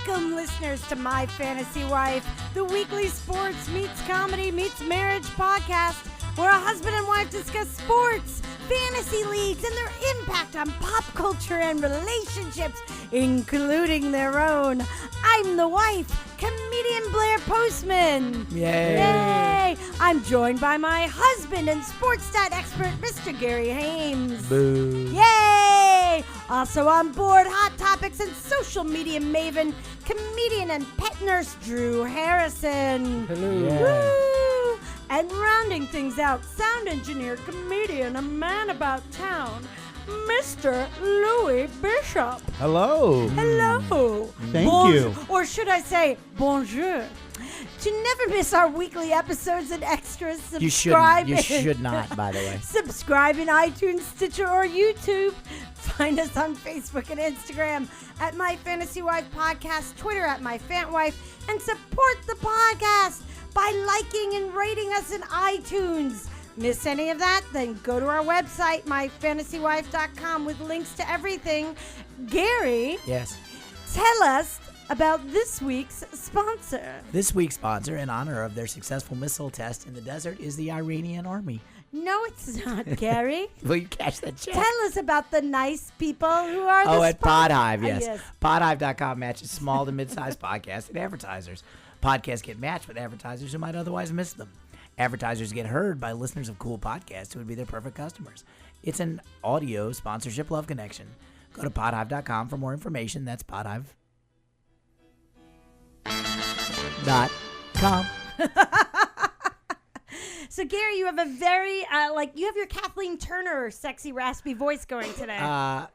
Welcome, listeners, to My Fantasy Wife, the weekly sports meets comedy meets marriage podcast, where a husband and wife discuss sports, fantasy leagues, and their impact on pop culture and relationships, including their own. I'm the wife, comedian Blair Postman. Yay! I'm joined by my husband and sports stat expert, Mr. Gary Hames. Boo. Yay! Also on board, hot topics and social media maven, comedian and pet nurse Drew Harrison. Hello. Woo! And rounding things out, sound engineer, comedian, a man about town, Mr. Louis Bishop. Hello. Hello. Thank you. Or should I say, bonjour. To never miss our weekly episodes and extras, subscribe. You should not, by the way. Subscribe in iTunes, Stitcher, or YouTube. Find us on Facebook and Instagram at My Fantasy Wife Podcast, Twitter at My Fan Wife, and support the podcast by liking and rating us in iTunes. Miss any of that? Then go to our website, myfantasywife.com, with links to everything. Gary, Yes. tell us about this week's sponsor. This week's sponsor, in honor of their successful missile test in the desert, is the Iranian army. No, it's not, Gary. Will you catch that check? Tell us about the nice people who are the at Podhive, yes. yes. Podhive.com matches small to mid-sized podcasts and advertisers. Podcasts get matched with advertisers who might otherwise miss them. Advertisers get heard by listeners of cool podcasts who would be their perfect customers. It's an audio sponsorship love connection. Go to podhive.com for more information. That's podhive.com. So, Gary, you have a very, you have your Kathleen Turner sexy, raspy voice going today.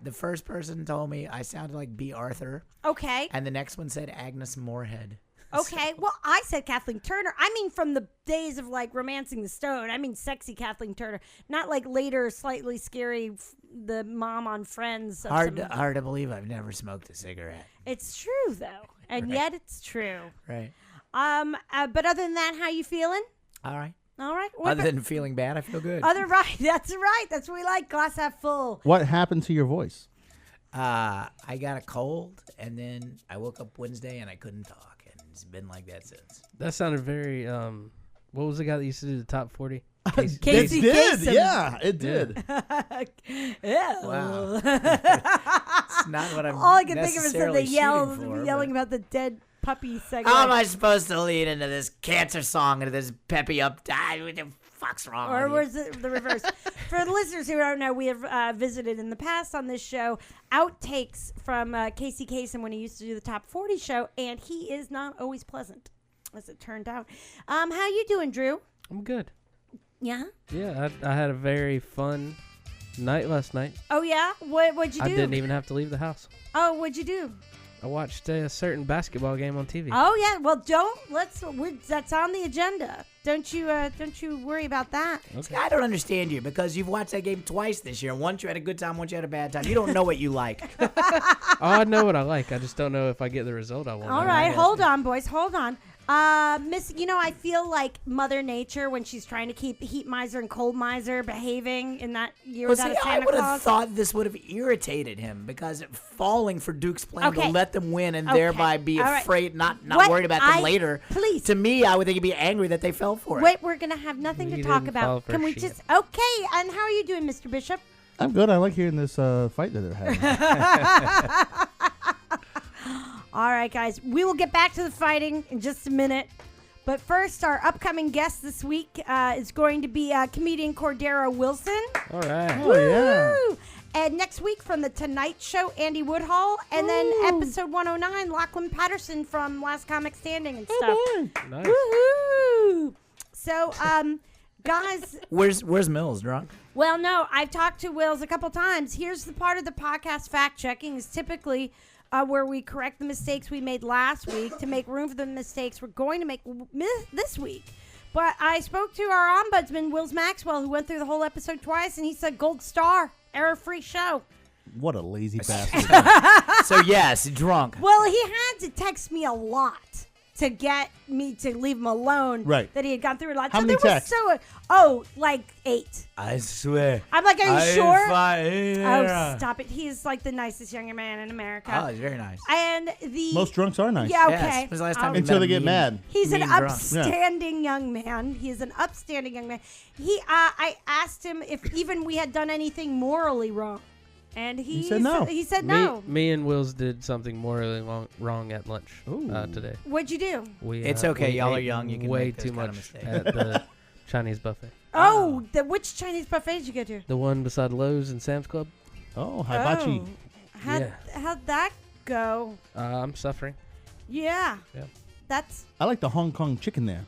The first person told me I sounded like B. Arthur, Okay. and the next one said Agnes Moorehead. Okay. Well, I said Kathleen Turner. I mean, from the days of, Romancing the Stone. I mean, sexy Kathleen Turner. Not like later, slightly scary, the mom on Friends. Hard to believe I've never smoked a cigarette. It's true, though. And Right. yet it's true. Right. But other than that, how you feeling? All right. All right. Other than feeling bad, I feel good. Right. That's right. That's what we like. Glass half full. What happened to your voice? I got a cold, and then I woke up Wednesday and I couldn't talk, and it's been like that since. That sounded very, what was the guy that used to do the top 40? Casey It did. Kasem. Yeah, it did. Yeah. Wow. It's not what I'm All I can think of is that necessarily they shooting yelling for, about the dead puppy segment. How am I supposed to lead into this cancer song, into this peppy up? What the fuck's wrong Or with was it the reverse? For the listeners who don't know, we have visited in the past on this show outtakes from Casey Kasem when he used to do the Top 40 show, and he is not always pleasant, as it turned out. How you doing, Drew? I'm good. Yeah? Yeah, I had a very fun night last night. Oh, yeah? What'd you do? I didn't even have to leave the house. Oh, what'd you do? I watched a certain basketball game on TV. Oh, yeah. Well, that's on the agenda. Don't you worry about that. See, I don't understand you because you've watched that game twice this year. Once you had a good time, once you had a bad time. You don't know what you like. Oh, I know what I like. I just don't know if I get the result I want. All right, hold on, boys. Hold on. Miss, I feel like Mother Nature when she's trying to keep heat miser and cold miser behaving in that year Well, without see, a I Santa would have Claus. thought this would have irritated him because falling for Duke's plan Okay. to let them win and Okay. thereby be All right. afraid, not What worried about them later. Please. To me, I would think he'd be angry that they fell for it. Wait, we're going to have nothing to You talk didn't fall about. for Can we shit. just... Okay, and how are you doing, Mr. Bishop? I'm good. I like hearing this fight that they're having. All right, guys. We will get back to the fighting in just a minute. But first, our upcoming guest this week is going to be comedian Cordero Wilson. All right. Oh, yeah. Woo! And next week from The Tonight Show, Andy Woodhull. And then episode 109, Lachlan Patterson from Last Comic Standing and stuff. Nice. Woohoo! So, guys, Where's Mills, drunk? well, no, I've talked to Wills a couple times. Here's the part of the podcast fact-checking is typically where we correct the mistakes we made last week to make room for the mistakes we're going to make this week. But I spoke to our ombudsman, Wills Maxwell, who went through the whole episode twice, and he said gold star, error-free show. What a lazy bastard. So, yes, drunk. Well, he had to text me a lot. to get me to leave him alone. Right. That he had gone through a lot. How so many there texts? like 8. I swear. I'm like, are you sure? Oh, Oh, stop it. He's like the nicest young man in America. Oh, he's very nice. And the Most drunks are nice. Yeah, Yes. okay. When's the last time you Until met they a get mean- mad. He's an mean drunk? upstanding young man. He's an upstanding young man. I asked him if even we had done anything morally wrong, and he said no. He said no. Me and Wills did something morally wrong at lunch today. What'd you do? It's okay, we y'all are ate young, you can way make those too kind of much mistakes. at the Chinese buffet. Oh, which Chinese buffet did you go to? The one beside Lowe's and Sam's Club. Oh, hibachi. Oh. How'd that go? I'm suffering. Yeah. Yeah. That's I like the Hong Kong chicken there.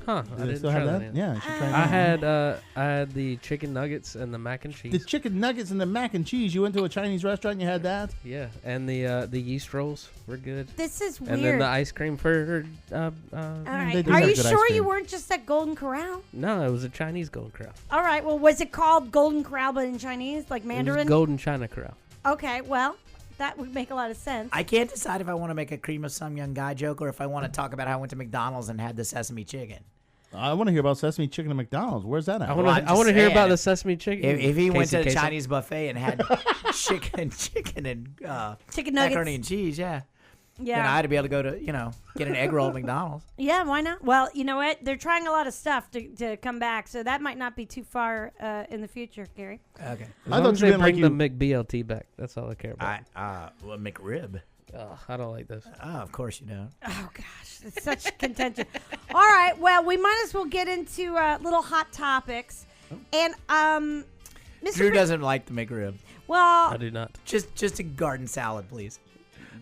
Huh? Do I they didn't still try have that. that? yet. Yeah, you should try Ah. that. I had the chicken nuggets and the mac and cheese. The chicken nuggets and the mac and cheese. You went to a Chinese restaurant and you had that? Yeah, and the yeast rolls were good. this is weird. And then the ice cream for All They right. do Are have you good ice sure you cream. weren't just at Golden Corral? no, it was a Chinese Golden Corral. All right. Well, was it called Golden Corral but in Chinese, like It Mandarin? was Golden China Corral. Okay. Well, that would make a lot of sense. I can't decide if I want to make a cream of some young guy joke or if I want to talk about how I went to McDonald's and had the sesame chicken. I want to hear about sesame chicken at McDonald's. Where's that at? I Well, want I'm to. I want to just hear about saying, the sesame chicken. If he went to the Casey. Chinese buffet and had chicken and Chicken nuggets. macaroni and cheese, then Yeah. I'd be able to go to get an egg roll at McDonald's. Yeah, why not? Well, you know what? They're trying a lot of stuff to come back, so that might not be too far in the future, Gary. Okay. As I long thought as you they meant like bring you. the McBLT back. That's all I care about. Well, McRib. Ugh, I don't like those. Oh, of course you don't. Oh, gosh. It's such contention. All right. Well, we might as well get into little hot topics. And, Mr. Drew Br- doesn't like the McRib. well, I do not. Just a garden salad, please.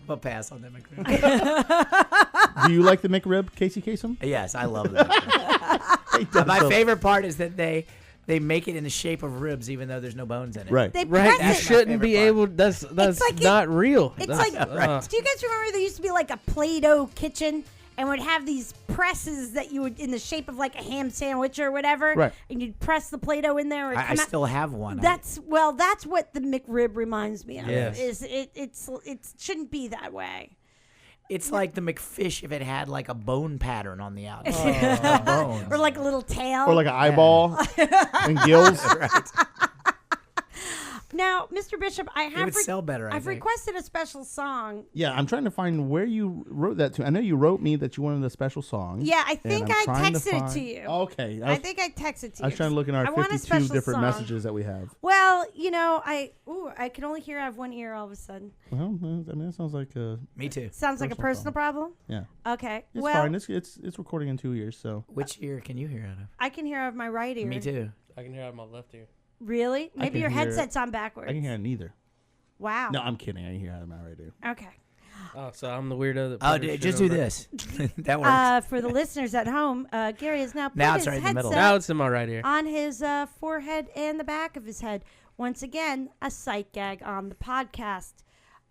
We'll pass on the McRib. Do you like the McRib, Casey Kasem? Yes, I love the McRib. My favorite part is that they make it in the shape of ribs, even though there's no bones in it. Right. they Right, press you That's it. my shouldn't be favorite part. able. That's like it- not real. It's That's- like, Right. do you guys remember there used to be like a Play-Doh kitchen and would have these presses that you would, in the shape of like a ham sandwich or whatever, Right. and you'd press the Play-Doh in there. Or I still have one. That's what the McRib reminds me of. Yes. Is it shouldn't be that way. It's like the McFish if it had like a bone pattern on the outside. Bones. Or like a little tail. Or like an eyeball and gills. Right. Now, Mr. Bishop, It would sell better, I I've think. requested a special song. Yeah, I'm trying to find where you wrote that to. I know you wrote me that you wanted a special song. Yeah, I and think I'm I trying texted it find- to you. Okay. I think I texted to you. I was trying to look in our I want a 52 special different song. messages that we have. Well, I can only hear out of one ear all of a sudden. Well, I mean, that sounds like Me too. Sounds like a personal problem. Yeah. Okay. It's well, fine. It's recording in 2 ears, so. Which ear can you hear out of? I can hear out of my right ear. Me too. I can hear out of my left ear. Really? I Maybe can your hear- headset's on backwards. I can hear neither. Wow. No, I'm kidding. I can hear out of my right ear. Okay. Oh, so I'm the weirdo that. Oh, put her shit just on do my- this. That works. For the listeners at home, Gary has now put Now his it's right in the middle. headset Now it's in my right ear. on his forehead and the back of his head. Once again, a sight gag on the podcast.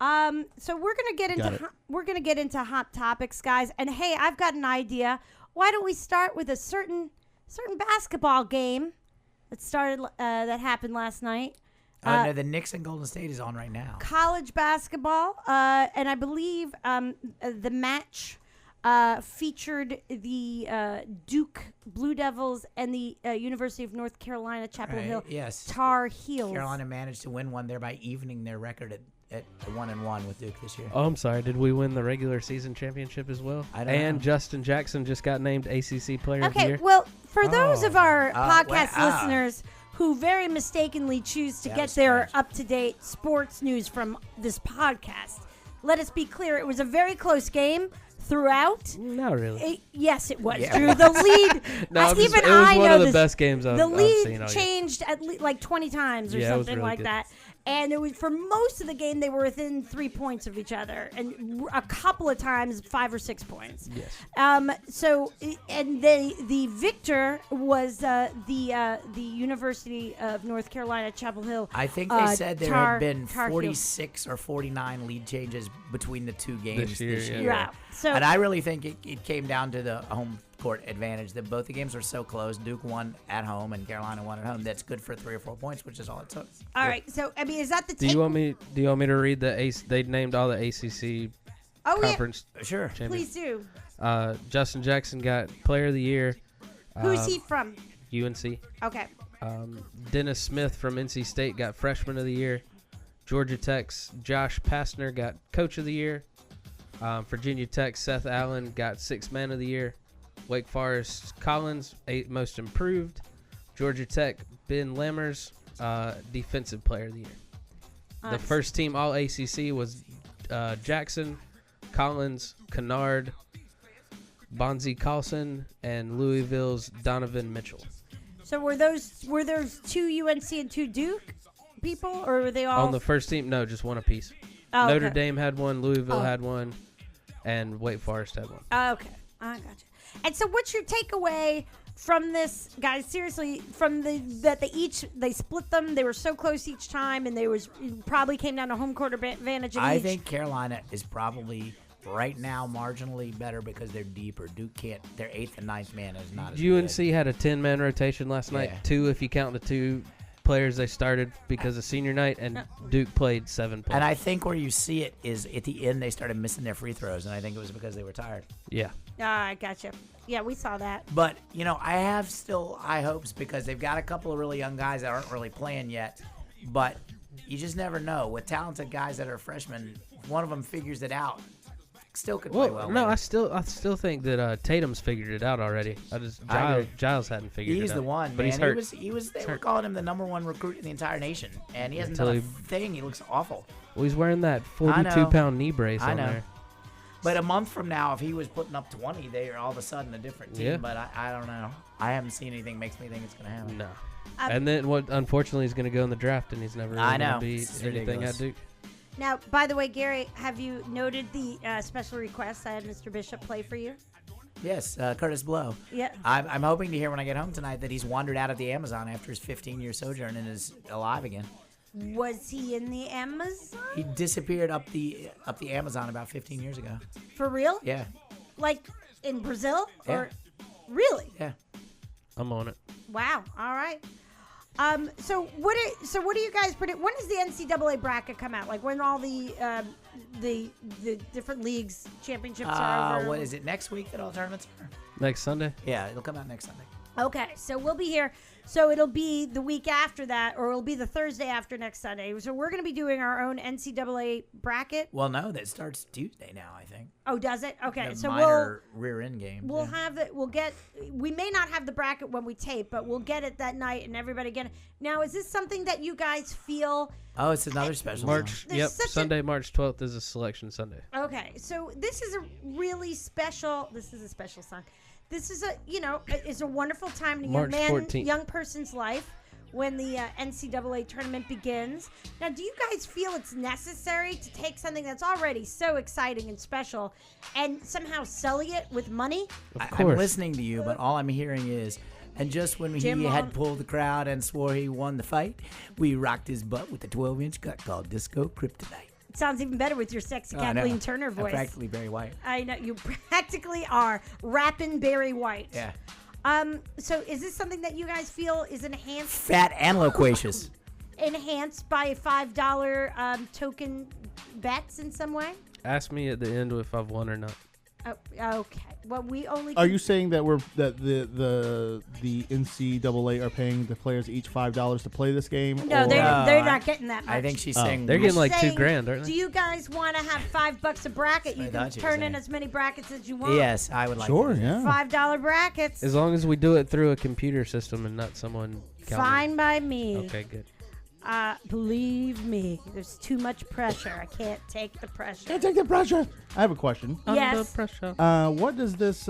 So we're gonna Got it. we're gonna get into hot topics, guys. And hey, I've got an idea. Why don't we start with a certain basketball game that started that happened last night? No, the Knicks and Golden State is on right now. College basketball, and I believe the match featured the Duke Blue Devils and the University of North Carolina Chapel Right, Hill yes. Tar Heels. Carolina managed to win one, thereby evening their record at 1-1 with Duke this year. Oh, I'm sorry. Did we win the regular season championship as well? I don't and know. Justin Jackson just got named ACC Player of the Okay, Year. well, for those of our Oh, podcast wow. listeners who very mistakenly choose to That get was their strange. up-to-date sports news from this podcast, let us be clear, it was a very close game throughout. Not really. Yes, it was, Yeah, Drew. it The lead, No, it was, even it was I one know of the this. best games I've The seen lead all year. changed like 20 times or Yeah, it was something really like good. that. And it was for most of the game, they were within 3 points of each other, and a couple of times 5 or 6 points. Yes. So, and the victor was the University of North Carolina Chapel Hill. I think they said there had been Tar Heels. 46 or 49 lead changes between the two games This year, yeah. Yeah. So And I really think it came down to the home court advantage, that both the games were so close. Duke won at home and Carolina won at home. That's good for 3 or 4 points, which is all it took. all right. So I mean, is that the? Do you want me to read the ACE? They named all the ACC Oh yeah, conference Sure. champions. please do. Justin Jackson got Player of the Year. Who's he from? UNC. Okay. Dennis Smith from NC State got Freshman of the Year. Georgia Tech's Josh Pastner got Coach of the Year. Virginia Tech Seth Allen got Sixth Man of the Year. Wake Forest Collins, 8th Most Improved. Georgia Tech Ben Lammers, Defensive Player of the Year. The first team All ACC was Jackson, Collins, Kennard, Bonzi Carlson, and Louisville's Donovan Mitchell. So were those 2 UNC and 2 Duke people, or were they all On the first team, no, just one apiece. Oh, Notre okay. Dame had one, Louisville had one, and Wake Forest had one. Okay, I gotcha. And so, what's your takeaway from this, guys? Seriously, from they split them. They were so close each time, and it probably came down to home court advantage. I think Carolina is probably right now marginally better because they're deeper. Duke can't. Their 8th and 9th man is not as UNC good. had a 10-man rotation last night, Yeah. 2 if you count the 2 players they started because of senior night, and Duke played 7 players. And I think where you see it is at the end they started missing their free throws, and I think it was because they were tired. Yeah. I gotcha. Yeah, we saw that. But, I have still high hopes because they've got a couple of really young guys that aren't really playing yet. But you just never know. With talented guys that are freshmen, if one of them figures it out, still could play well. No, later. I still think that Tatum's figured it out already. I agree. Giles hadn't figured it out. He's the one, but man. he's hurt. They were calling him the #1 recruit in the entire nation, and he hasn't Until done a thing. He looks awful. Well, he's wearing that I know. 42-pound knee brace I on know. there. But a month from now, if he was putting up 20, they are all of a sudden a different team. Yeah. But I don't know. I haven't seen anything makes me think it's going to happen. No. And then what? Unfortunately, he's going to go in the draft, and he's never really I know. going to be It's anything ridiculous. at Duke. Now, by the way, Gary, have you noted the special request I had Mr. Bishop play for you? Yes, Curtis Blow. Yeah. I'm hoping to hear when I get home tonight that he's wandered out of the Amazon after his 15-year sojourn and is alive again. Was he in the Amazon? He disappeared up the Amazon about 15 years ago. For real? Yeah, Like in Brazil? Yeah. Or really? yeah. I'm on it. Wow. All right. So what do you guys predict? When does the NCAA bracket come out? Like when all the different leagues championships are over? What is it, next week that all tournaments are? Next Sunday? Yeah, it'll come out next Sunday. Okay, so we'll be here. So it'll be the week after that, or it'll be the Thursday after next Sunday. So we're going to be doing our own NCAA bracket. Well, no, that starts Tuesday now, I think. Oh, does it? Okay, The so minor rear end game. we'll have it. We may not have the bracket when we tape, but we'll get it that night, and everybody get it. Now, is this something that you guys feel? Oh, it's another special March. There's Yep. such a- Sunday, March 12th is a selection Sunday. Okay, so this is a really special. This is a special song. This is it's a wonderful time in a March 14th. young person's life when the NCAA tournament begins. Now, do you guys feel it's necessary to take something that's already so exciting and special and somehow sully it with money? Of I'm course. listening to you, but all I'm hearing is, and just when Jim he Long- had pulled the crowd and swore he won the fight, we rocked his butt with a 12-inch cut called Disco Kryptonite. It sounds even better with your sexy I know. Kathleen Turner I'm voice. practically Barry White. I know you practically are rapping Barry White. Yeah. So is this something that you guys feel is Fat and loquacious. enhanced by a $5 token bets in some way? Ask me at the end if I've won or not. Oh, okay. Well, we only. Are you saying that the NCAA are paying the players each $5 to play this game? No, or- they're not getting that much. I think she's saying They're getting like Saying, $2,000, aren't Do they? you guys want to have $5 a bracket? You I can thought you were turn in saying. as many brackets as you want. Yes, I would like Sure, to. yeah. $5 brackets. As long as we do it through a computer system and not someone counting. Fine by me. Okay, good. Believe me, there's too much pressure. I can't take the pressure. Can't take the pressure. I have a question. Yes. Under pressure. What does this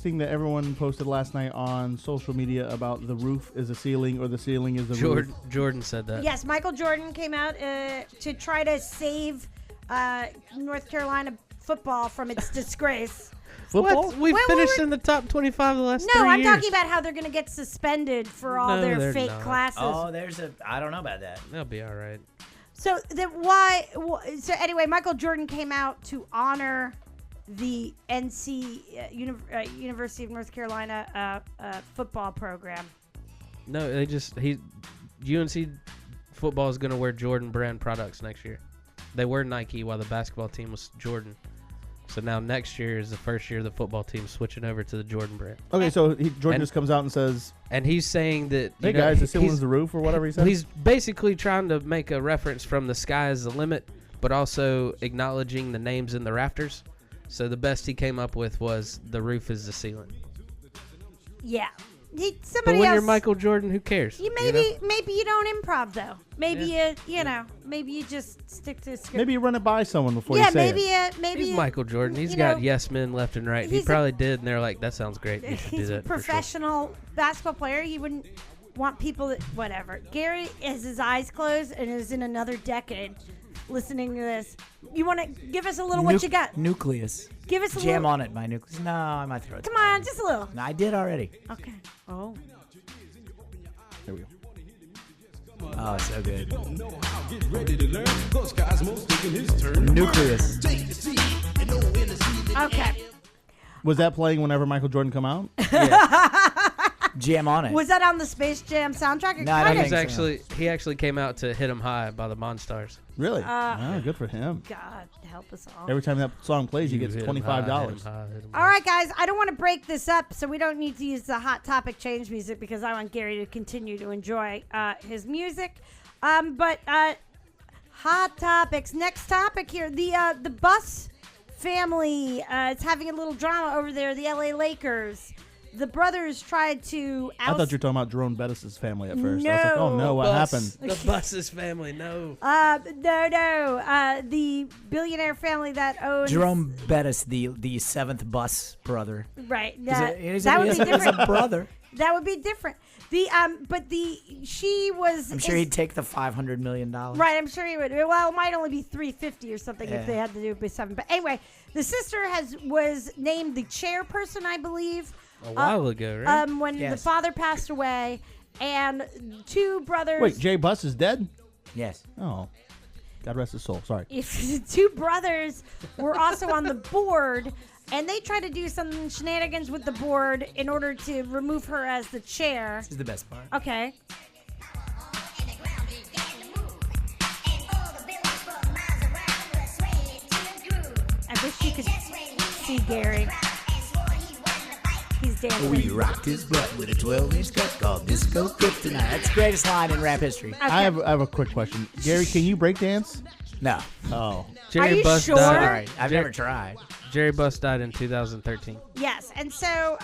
thing that everyone posted last night on social media about the roof is a ceiling or the ceiling is the roof? Jordan said that. Yes, Michael Jordan came out to try to save North Carolina football from its disgrace. Football? What? We've Wait, finished wait. in the top 25 the last No, 3 I'm years. talking about how they're going to get suspended for all No, their they're fake not. classes. Oh, I don't know about that. They'll be all right. So anyway, Michael Jordan came out to honor the University of North Carolina football program. No, UNC football is going to wear Jordan brand products next year. They wear Nike while the basketball team was Jordan. So now next year is the first year the football team's switching over to the Jordan brand. Okay, so Jordan And- just comes out and says, And he's saying that, "Hey you know, guys, the he's- ceiling's the roof," or whatever he said. He's basically trying to make a reference from the sky is the limit, but also acknowledging the names in the rafters. So the best he came up with was the roof is the ceiling. Yeah. But Somebody when else. you're Michael Jordan, who cares? You know? maybe you don't improv though. Maybe maybe you just stick to the script. Maybe you run it by someone before yeah, you say maybe He's Michael Jordan. He's you got know, yes men left and right. He he's a- probably did, and they're like, "That sounds great. You should do he's a that." for sure." professional basketball player. He wouldn't want people that whatever. Gary has his eyes closed and is in another decade listening to this. You want to give us a little what you got? Nucleus. Give us a Jam little. on it by Nucleus. No, I might throw it. Come on, just a little. No, I did already. Okay. Oh. There we go. Oh, so good. Ready to learn, 'cause Cosmo's taking his turn. Nucleus. Okay. Was that playing whenever Michael Jordan come out? Jam on it. Was that on the Space Jam soundtrack? No, I don't He think was so. he actually came out to "Hit 'Em High" by the Monstars. Really? Good for him. God help us all. Every time that song plays, he gets Hit 'em high, $25. hit 'em high, hit 'em All high. right, guys, I don't want to break this up, so we don't need to use the Hot Topic change music because I want Gary to continue to enjoy his music. But Hot Topics. Next topic here. The Bus family is having a little drama over there, the LA Lakers. The brothers tried to I thought you were talking about Jerome Bettis' family at first. I was like, No. oh no, what Bus. happened? The Bus's family, no. No. The billionaire family that owns Jerome Bettis, the seventh Bus brother. Right. He's That, he's that would be he's different. a brother. That would be different. She was. I'm sure he'd take the $500 million. Right, I'm sure he would. Well, it might only be $350 or something if Yeah. they had to do it by 7. But anyway, the sister was named the chairperson, I believe, A while ago, right? when the Yes. father passed away, and two brothers. Wait, Jay Buss is dead? Yes. Oh, God rest his soul. Sorry. Two brothers were also on the board, and they tried to do some shenanigans with the board in order to remove her as the chair. This is the best part. Okay. I wish you could see Gary. He's dancing. We rocked his butt with a 12-inch cut called Disco Kryptonite. That's the greatest line in rap history. Okay. I have a quick question. Gary, can you break dance? No. Oh. Jerry Are you Buss sure? died. Sorry. I've never tried. Jerry Buss died in 2013. Yes, and so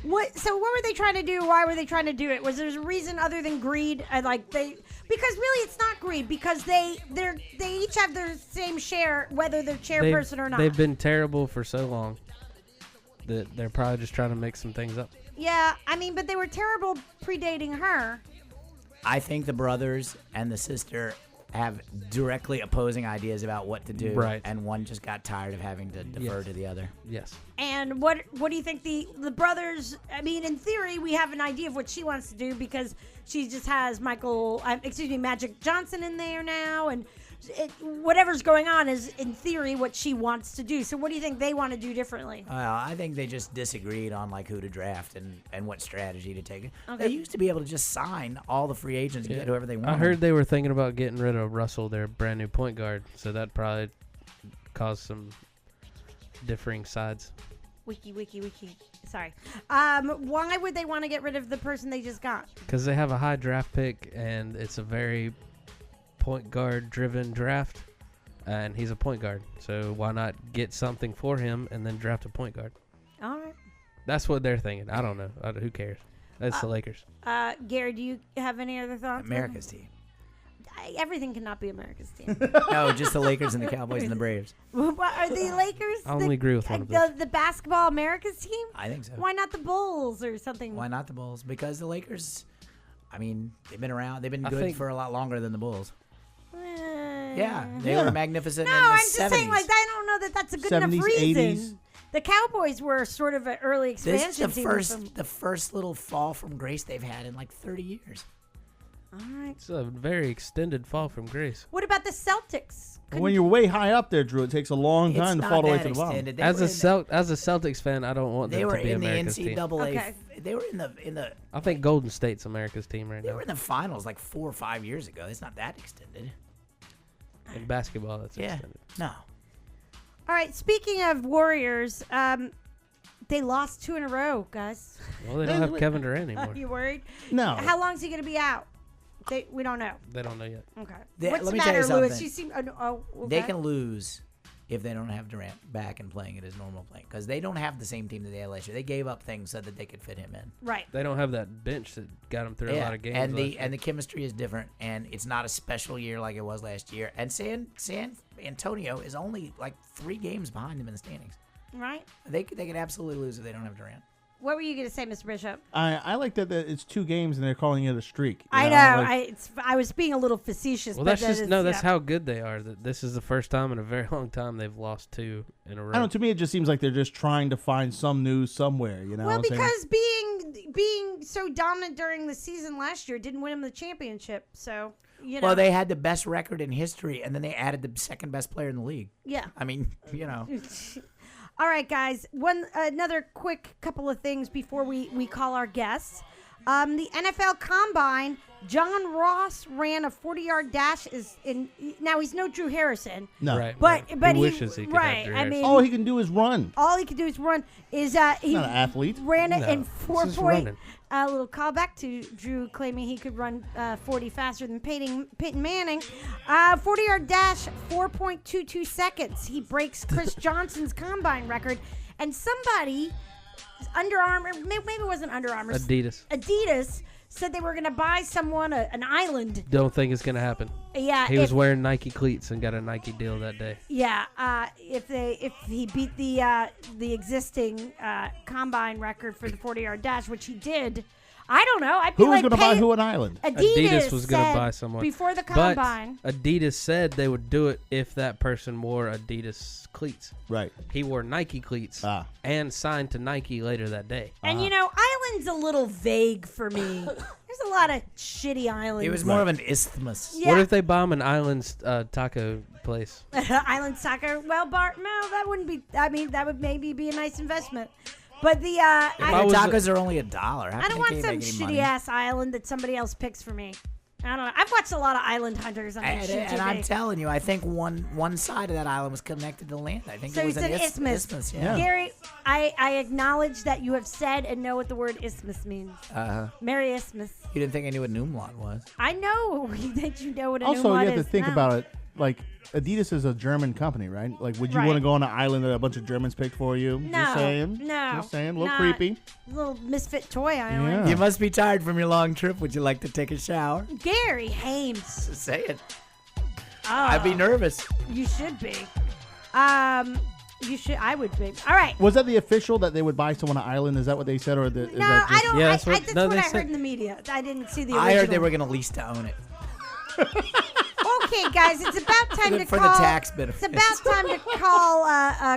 what were they trying to do? Why were they trying to do it? Was there a reason other than greed? Because really it's not greed because they each have their same share whether they're chairperson or not. They've been terrible for so long that they're probably just trying to make some things up. Yeah, I mean, but they were terrible predating her. I think the brothers and the sister have directly opposing ideas about what to do. Right. And one just got tired of having to defer Yes. to the other. Yes. And what do you think the brothers? I mean, in theory, we have an idea of what she wants to do because she just has Magic Johnson in there now, and whatever's going on is in theory what she wants to do. So, what do you think they want to do differently? I think they just disagreed on like who to draft and what strategy to take. Okay. They used to be able to just sign all the free agents and get whoever they wanted. I heard they were thinking about getting rid of Russell, their brand new point guard. So that probably caused some differing sides. Wiki. Sorry. Why would they want to get rid of the person they just got? Because they have a high draft pick, and it's a very point guard driven draft, and he's a point guard. So why not get something for him and then draft a point guard? All right. That's what they're thinking. I don't know. Who cares? That's the Lakers. Gary, do you have any other thoughts? America's team. Everything cannot be America's team. No, just the Lakers and the Cowboys and the Braves. What, are the Lakers? I only agree with one of the, those. the basketball America's team? I think so. Why not the Bulls or something? Why not the Bulls? Because the Lakers, I mean, they've been around. They've been I good think- for a lot longer than the Bulls. Eh. Yeah, they were magnificent No, in the I'm 70s. just saying, like, I don't know that that's a good 70s, enough reason. 80s. The Cowboys were sort of an early expansion This is team. the first little fall from grace they've had in like 30 years. All right. It's a very extended fall from grace. What about the Celtics? When you're way high up there, Drew, it takes a long time It's to not fall all the way that to the bottom. extended. They As were a in as a Celtics fan, I don't want they them were to be in the America's team. NCAA. Okay. They were in the I think Golden State's America's team right they now. were in the finals like 4 or 5 years ago. It's not that extended. In basketball, that's Yeah. extended. No. All right. Speaking of Warriors, they lost 2 in a row, guys. Well, they don't have Kevin Durant Are anymore. you worried? No. How long is he going to be out? We don't know. They don't know yet. Okay. Let What's the me tell you matter, Lewis? something. You seem. Okay. They can lose if they don't have Durant back and playing at his normal play because they don't have the same team that they had last year. They gave up things so that they could fit him in. Right. They don't have that bench that got them through a lot of games. and last year. the chemistry is different, and it's not a special year like it was last year. And San Antonio is only like 3 games behind them in the standings. Right. They could absolutely lose if they don't have Durant. What were you going to say, Mr. Bishop? I like that it's 2 games and they're calling it a streak. You I know. like- I was being a little facetious. Well, but that's that just is- that's yeah. how good they are. That this is the first time in a very long time they've lost 2 in a row. I don't know. To me, it just seems like they're just trying to find some news somewhere. You know. Well, what I'm saying? because being so dominant during the season last year didn't win him the championship. So you know. Well, they had the best record in history, and then they added the second best player in the league. Yeah. I mean, you know. All right, guys. Another quick couple of things before we call our guests. The NFL Combine, John Ross ran a 40-yard dash. Now he's no Drew Harrison. No. Right. But he wishes he could right. have Drew I Harrison. mean, All he can do is run. all he could do is run. He Not an athlete. ran it No, in it's 4 just point. running. A little callback to Drew claiming he could run 40 faster than Peyton Manning. 40-yard dash, 4.22 seconds. He breaks Chris Johnson's combine record. And somebody, Under Armour, maybe it wasn't Under Armour. Adidas. Said they were going to buy someone an island. Don't think it's gonna happen. Yeah, He was wearing Nike cleats and got a Nike deal that day. Yeah, if he beat the existing combine record for the 40-yard dash, which he did, I don't know. I'd be Who was like going to buy who an island? Adidas was going said to buy someone before the But combine. Adidas said they would do it if that person wore Adidas cleats. Right. He wore Nike cleats and signed to Nike later that day. And you know, island's a little vague for me. There's a lot of shitty islands. It was more of an isthmus. Yeah. What if they bomb an island taco place? Island soccer. Well, Bart, no, that wouldn't be. I mean, that would maybe be a nice investment. But the The tacos are only $1. I don't want some shitty ass island that somebody else picks for me. I don't know. I've watched a lot of Island Hunters on And, shit and I'm TV. telling you, I think one side of that island was connected to land. I think So it was it's an isthmus. isthmus. Yeah. Gary, I acknowledge that you have said and know what the word isthmus means. Merry Isthmus. You didn't think I knew what an umlaut was? I know that you know what an Also, umlaut you have is. to think now. about it. Like, Adidas is a German company, right? Like, would you Right. want to go on an island that a bunch of Germans picked for you? No, Just saying. no, Just saying. A little not. creepy. Little misfit toy island. Yeah. You must be tired from your long trip. Would you like to take a shower? Gary Hames. Say it. Oh, I'd be nervous. You should be. You should. I would be. All right. Was that the official that they would buy someone an island? Is that what they said, or is No, that just, I don't. Yeah, That's that's what, what- no, I they heard said- in the media. I didn't see the original. I heard they were going to lease to own it. Okay, guys, it's about time to For call. the tax benefits. It's about time to call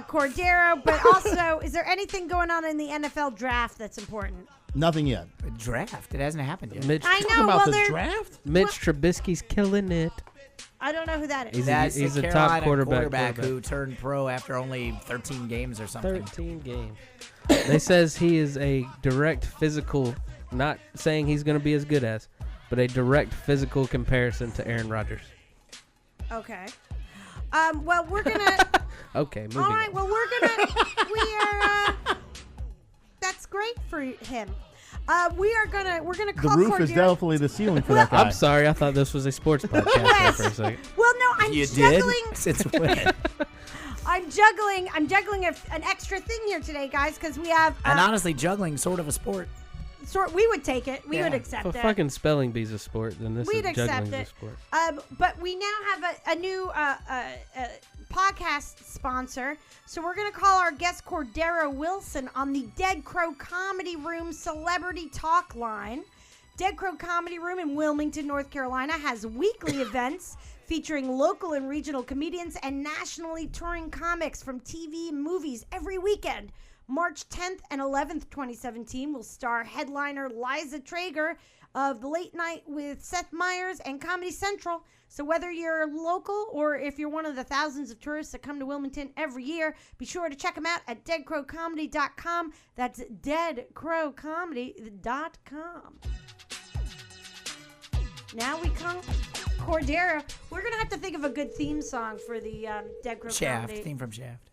Cordero. But also, is there anything going on in the NFL draft that's important? nothing yet? A draft. It hasn't happened yet. Mitch, I Talking know. about Well, the they're. draft? Mitch Trubisky's killing it. I don't know who that is. He's That's he's the a top Carolina quarterback. who turned pro after only 13 games or something. 13 games. They says he is a direct physical, not saying he's going to be as good as, but a direct physical comparison to Aaron Rodgers. Okay. Well, we're gonna. Okay, moving All right. on. Well, we are. That's great for him. We're gonna The call roof is Cordero. definitely the ceiling for that guy. I'm sorry, I thought this was a sports podcast there for a second. Well, no, I'm You juggling. did? Since when? I'm juggling an extra thing here today, guys, because we have. And honestly, juggling sort of a sport. We would take it. We would Yeah. accept If it. fucking spelling bee's a sport, then this We'd is accept juggling's a it. sport. But we now have a new podcast sponsor. So we're going to call our guest Cordero Wilson on the Dead Crow Comedy Room Celebrity Talk Line. Dead Crow Comedy Room in Wilmington, North Carolina has weekly events featuring local and regional comedians and nationally touring comics from TV and movies every weekend. March 10th and 11th, 2017 will star headliner Liza Traeger of The Late Night with Seth Meyers and Comedy Central. So whether you're local or if you're one of the thousands of tourists that come to Wilmington every year, be sure to check them out at deadcrowcomedy.com. That's deadcrowcomedy.com. Now we come Cordero. We're going to have to think of a good theme song for the Dead Crow Shaft. Comedy. Theme from Shaft.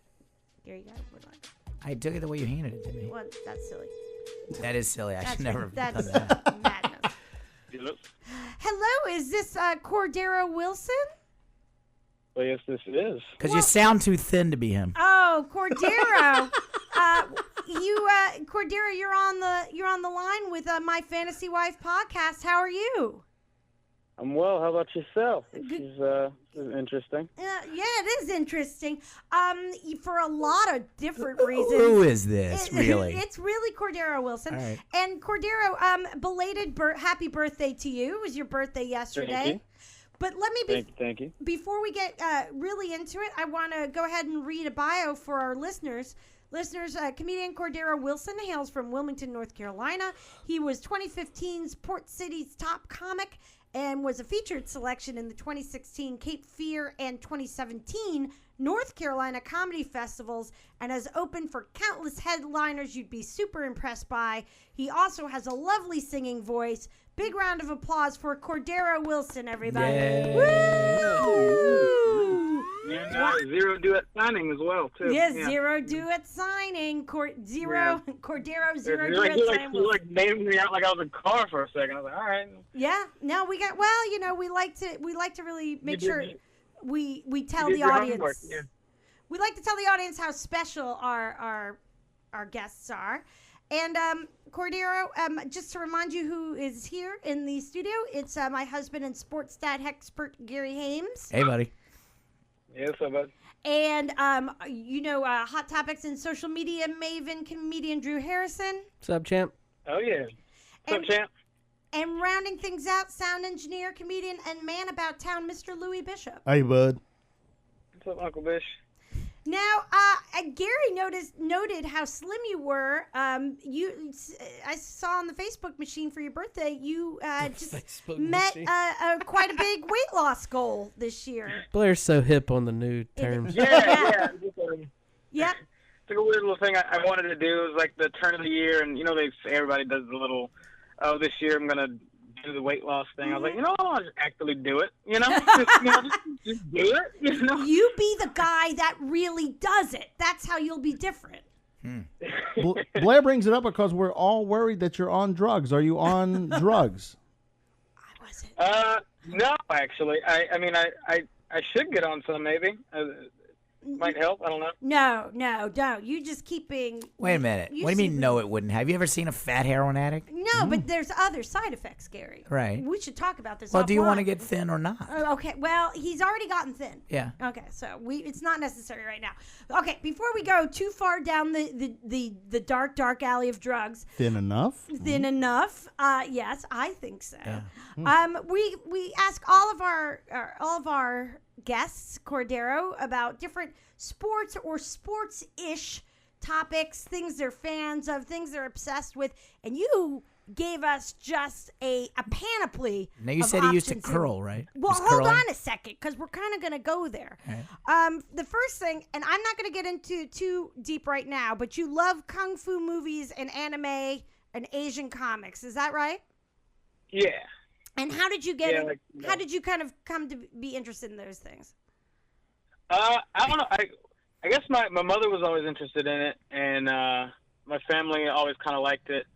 Gary, you got a wood line. I took it the way you handed it to me. Well, that's silly. That is silly. I should never have done That's that. madness. Hello, is this Cordero Wilson? Well, yes, this is. Because you sound too thin to be him. Oh, Cordero. Cordero, you're on the line with My Fantasy Wife podcast. How are you? I'm well. How about yourself? This is interesting. Yeah, it is interesting. For a lot of different reasons. Who is this, really? It's really Cordero Wilson. All right. And Cordero, belated happy birthday to you. It was your birthday yesterday. Thank you. But let me Thank you. before we get really into it, I want to go ahead and read a bio for our listeners. Comedian Cordero Wilson hails from Wilmington, North Carolina. He was 2015's Port City's top comic and was a featured selection in the 2016 Cape Fear and 2017 North Carolina comedy festivals and has opened for countless headliners you'd be super impressed by. He also has a lovely singing voice. Big round of applause for Cordero Wilson, everybody. Yay. Woo! And zero duet signing as well, too. Yes, Yeah. zero duet signing. Cordero zero You're duet signing. you named me out like I was a car for a second. I was like, all right. Yeah, no, we got. Well, we like to really make You sure did- we tell you the did your audience. homework, yeah. We like to tell the audience how special our guests are. And Cordero, just to remind you who is here in the studio, it's my husband and sports stat expert Gary Hames. Hey, buddy. Yes, so bud. And Hot Topics and social media maven comedian Drew Harrison. What's up, champ? Oh, yeah. What's up, champ? And rounding things out, sound engineer, comedian, and man about town, Mr. Louis Bishop. Hey, bud. What's up, Uncle Bish? Now, Gary noted how slim you were. I saw on the Facebook machine for your birthday, you just Facebook met machine. quite a big weight loss goal this year. Blair's so hip on the new terms. Yeah. Yep. It's like a weird little thing I wanted to do. It was like the turn of the year, and they say everybody does the little, this year I'm gonna do the weight loss thing. I was like, I'll just actually do it. Just do it. You be the guy that really does it. That's how you'll be different. Blair brings it up because we're all worried that you're on drugs. Are you on drugs? I wasn't. No, actually. I should get on some maybe. Might help. I don't know. No, don't. You just keeping. Wait a minute. What do you mean, no, it wouldn't? Have you ever seen a fat heroin addict? No, but there's other side effects, Gary. Right. We should talk about this. Well, do you want to offline. get thin or not? Okay. Well, he's already gotten thin. Yeah. Okay, so it's not necessary right now. Okay, before we go too far down the dark alley of drugs, Thin enough? thin enough. Yes, I think so. Yeah. We ask all of our guests, Cordero, about different sports or sports-ish topics, things they're fans of, things they're obsessed with, and you gave us just a panoply. Now, you of said he used to options curl, right? Well, Was hold curling? on a second, because we're kind of going to go there. Right. The first thing, and I'm not going to get into too deep right now, but you love kung fu movies and anime and Asian comics. Is that right? Yeah. And how did you get? Yeah, How did you kind of come to be interested in those things? I don't know. I guess my mother was always interested in it, and my family always kind of liked it.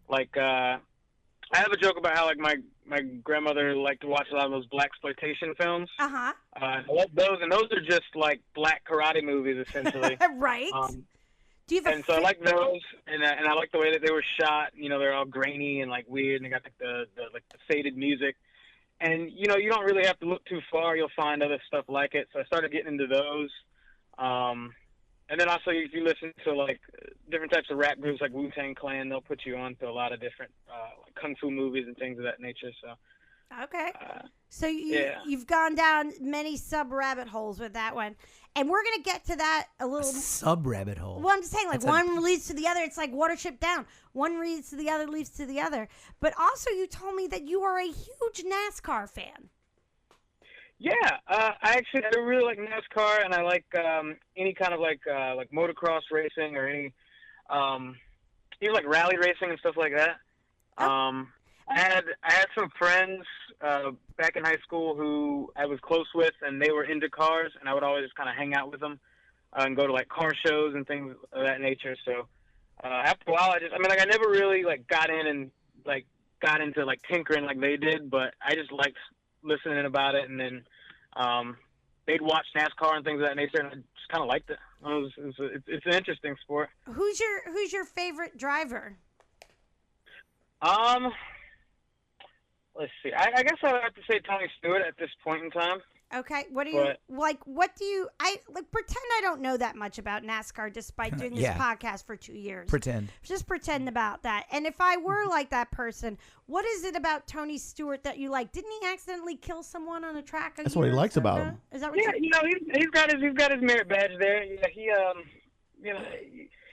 Like, I have a joke about how like my grandmother liked to watch a lot of those blaxploitation films. Uh-huh. I love those, and those are just like black karate movies essentially. Right. Do you have And so I like those, and I like the way that they were shot. They're all grainy and like weird, and they got like the faded music. And you don't really have to look too far; you'll find other stuff like it. So I started getting into those. And then also, if you listen to like different types of rap groups like Wu-Tang Clan, they'll put you on to a lot of different like kung fu movies and things of that nature. So. Okay. So yeah. you've gone down many sub-rabbit holes with that one. And we're going to get to that a little. Sub-rabbit hole. Well, I'm just saying, like, That's one leads to the other. It's like Watership Down. One leads to the other, leads to the other. But also, you told me that you are a huge NASCAR fan. Yeah, I really like NASCAR, and I like any kind of like motocross racing or any even like rally racing and stuff like that. I had some friends back in high school who I was close with, and they were into cars, and I would always just kind of hang out with them. and go to like car shows and things of that nature. So after a while, I never really like got into like tinkering like they did, but I just liked listening about it, and then they'd watch NASCAR and things of that nature, and I just kind of liked it. It's an interesting sport. Who's your favorite driver? Let's see. I guess I would have to say Tony Stewart at this point in time. Okay, what do you like? What do you? I like pretend I don't know that much about NASCAR, despite doing this Yeah. podcast for 2 years. Just pretend about that. And if I were like that person, what is it about Tony Stewart that you like? Didn't he accidentally kill someone on a track? That's what he likes about him. Is that what? Yeah, he's got his merit badge there.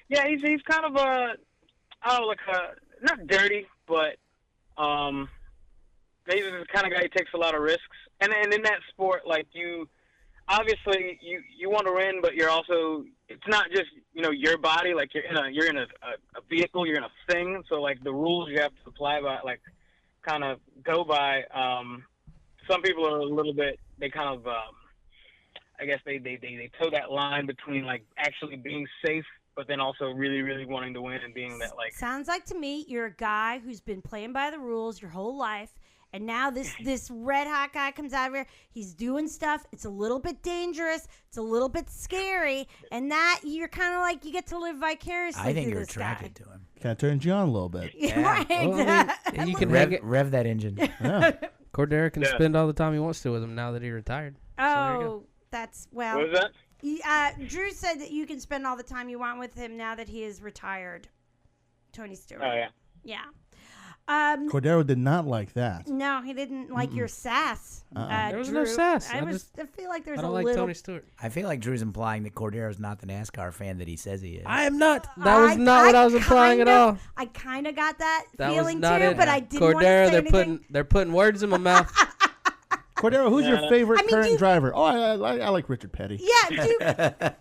Yeah, he's kind of not dirty, but he's the kind of guy who takes a lot of risks. And in that sport, like you want to win, but you're also, it's not just, your body, like you're in a vehicle, you're in a thing. So like the rules you have to apply by, like kind of go by, some people are a little bit, they kind of, I guess they toe that line between like actually being safe, but then also really, really wanting to win and being that like. Sounds like to me you're a guy who's been playing by the rules your whole life. And now this red hot guy comes out of here. He's doing stuff. It's a little bit dangerous. It's a little bit scary. And that you're kind of like you get to live vicariously. I think through you're this attracted guy. to him. Kind of turns you on a little bit. Yeah. Right. Well, you can hang it. Rev that engine. Yeah. Cordero can spend all the time he wants to with him now that he retired. So there you go. That's well. What was that? Drew said that you can spend all the time you want with him now that he is retired. Tony Stewart. Oh yeah. Yeah. Cordero did not like that. No, he didn't like your sass. There was Drew. no sass. I feel like there's I don't a like little. Tony Stewart. I feel like Drew's implying that Cordero's not the NASCAR fan that he says he is. I am not. That was not what I was implying at all. I kind of got that That feeling was not too, it. but I didn't want to Cordero, say anything. they're putting words in my mouth. Cordero, who's your favorite current you- driver? Oh, I like Richard Petty. Yeah,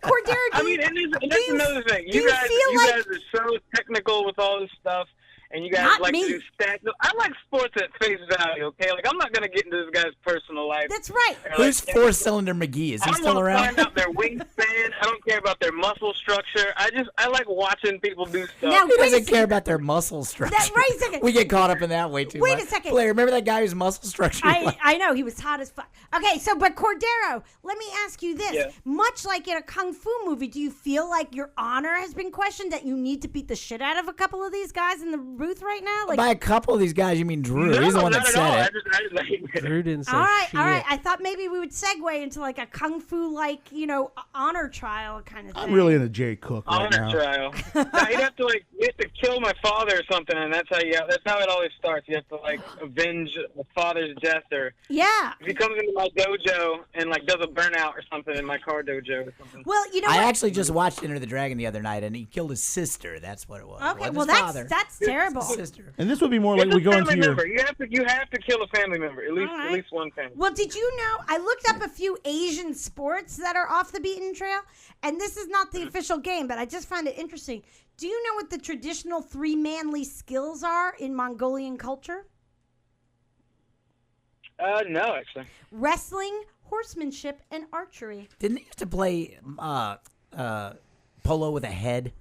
Cordero. And that's another thing. do You you guys feel like- are so technical with all this stuff, and you guys Not like me. to do stats. I like sports at face value, okay? Like, I'm not going to get into this guy's personal life. That's right. Who's four-cylinder McGee? Is he I still don't around? find out their wingspan. I don't care about their muscle structure. I like watching people do stuff. Now, Who wait a doesn't second. care about their muscle structure? Wait a second. We get caught up in that way too Wait much. a second. Blair, remember that guy whose muscle structure? I know, he was hot as fuck. Okay, so, but Cordero, let me ask you this. Yeah. Much like in a Kung Fu movie, do you feel like your honor has been questioned, that you need to beat the shit out of a couple of these guys in the booth right now? Like, By a couple of these guys, you mean Drew? No, He's the one not that at all. said I it. just Drew didn't say all right, shit. all right. I thought maybe we would segue into like a Kung Fu, like, honor trial kind of thing. I'm really into Jay Cook right honor now. trial. Now, you have to kill my father or something, and that's how it always starts. You have to like avenge the father's death, or Yeah. if he comes into my dojo and like does a burnout or something in my car dojo or something. Well, you know I what? actually just watched Enter the Dragon the other night, and he killed his sister. That's what it was. It Okay, wasn't well, his father. that's terrible. His sister. And this would be more like It's we a go family into your. member. You have to kill a family member. At least All right. at least one family. Well, did you know? I looked up a few Asian sports that are off the beaten trail, and this is not the official game, but I just find it interesting. Do you know what the traditional 3 manly skills are in Mongolian culture? No, actually. Wrestling, horsemanship, and archery. Didn't they used to play polo with a head?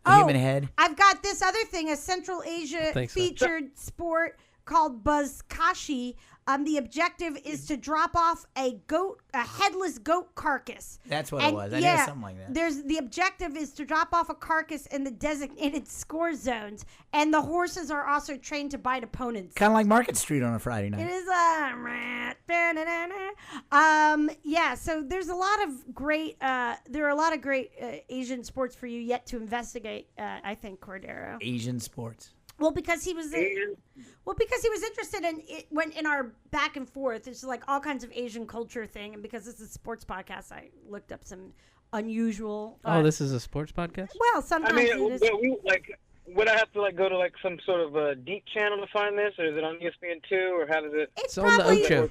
Oh, Human head? I've got this other thing, a Central Asia think so. featured sport called Buzkashi. The objective is to drop off a headless goat carcass. That's what it And, was. I knew it was something like that. The objective is to drop off a carcass in the designated score zones, and the horses are also trained to bite opponents. Kind of like Market Street on a Friday night. It is yeah. So there's a lot of great. There are a lot of great Asian sports for you yet to investigate. I think Cordero. Asian sports. Well, because he was interested in it when in our back and forth. There's like all kinds of Asian culture thing, and because this is a sports podcast, I looked up some unusual. This is a sports podcast? Well, sometimes it is. Would I have to like go to like some sort of a deep channel to find this, or is it on ESPN2, or how does it? It's on the probably Ocho.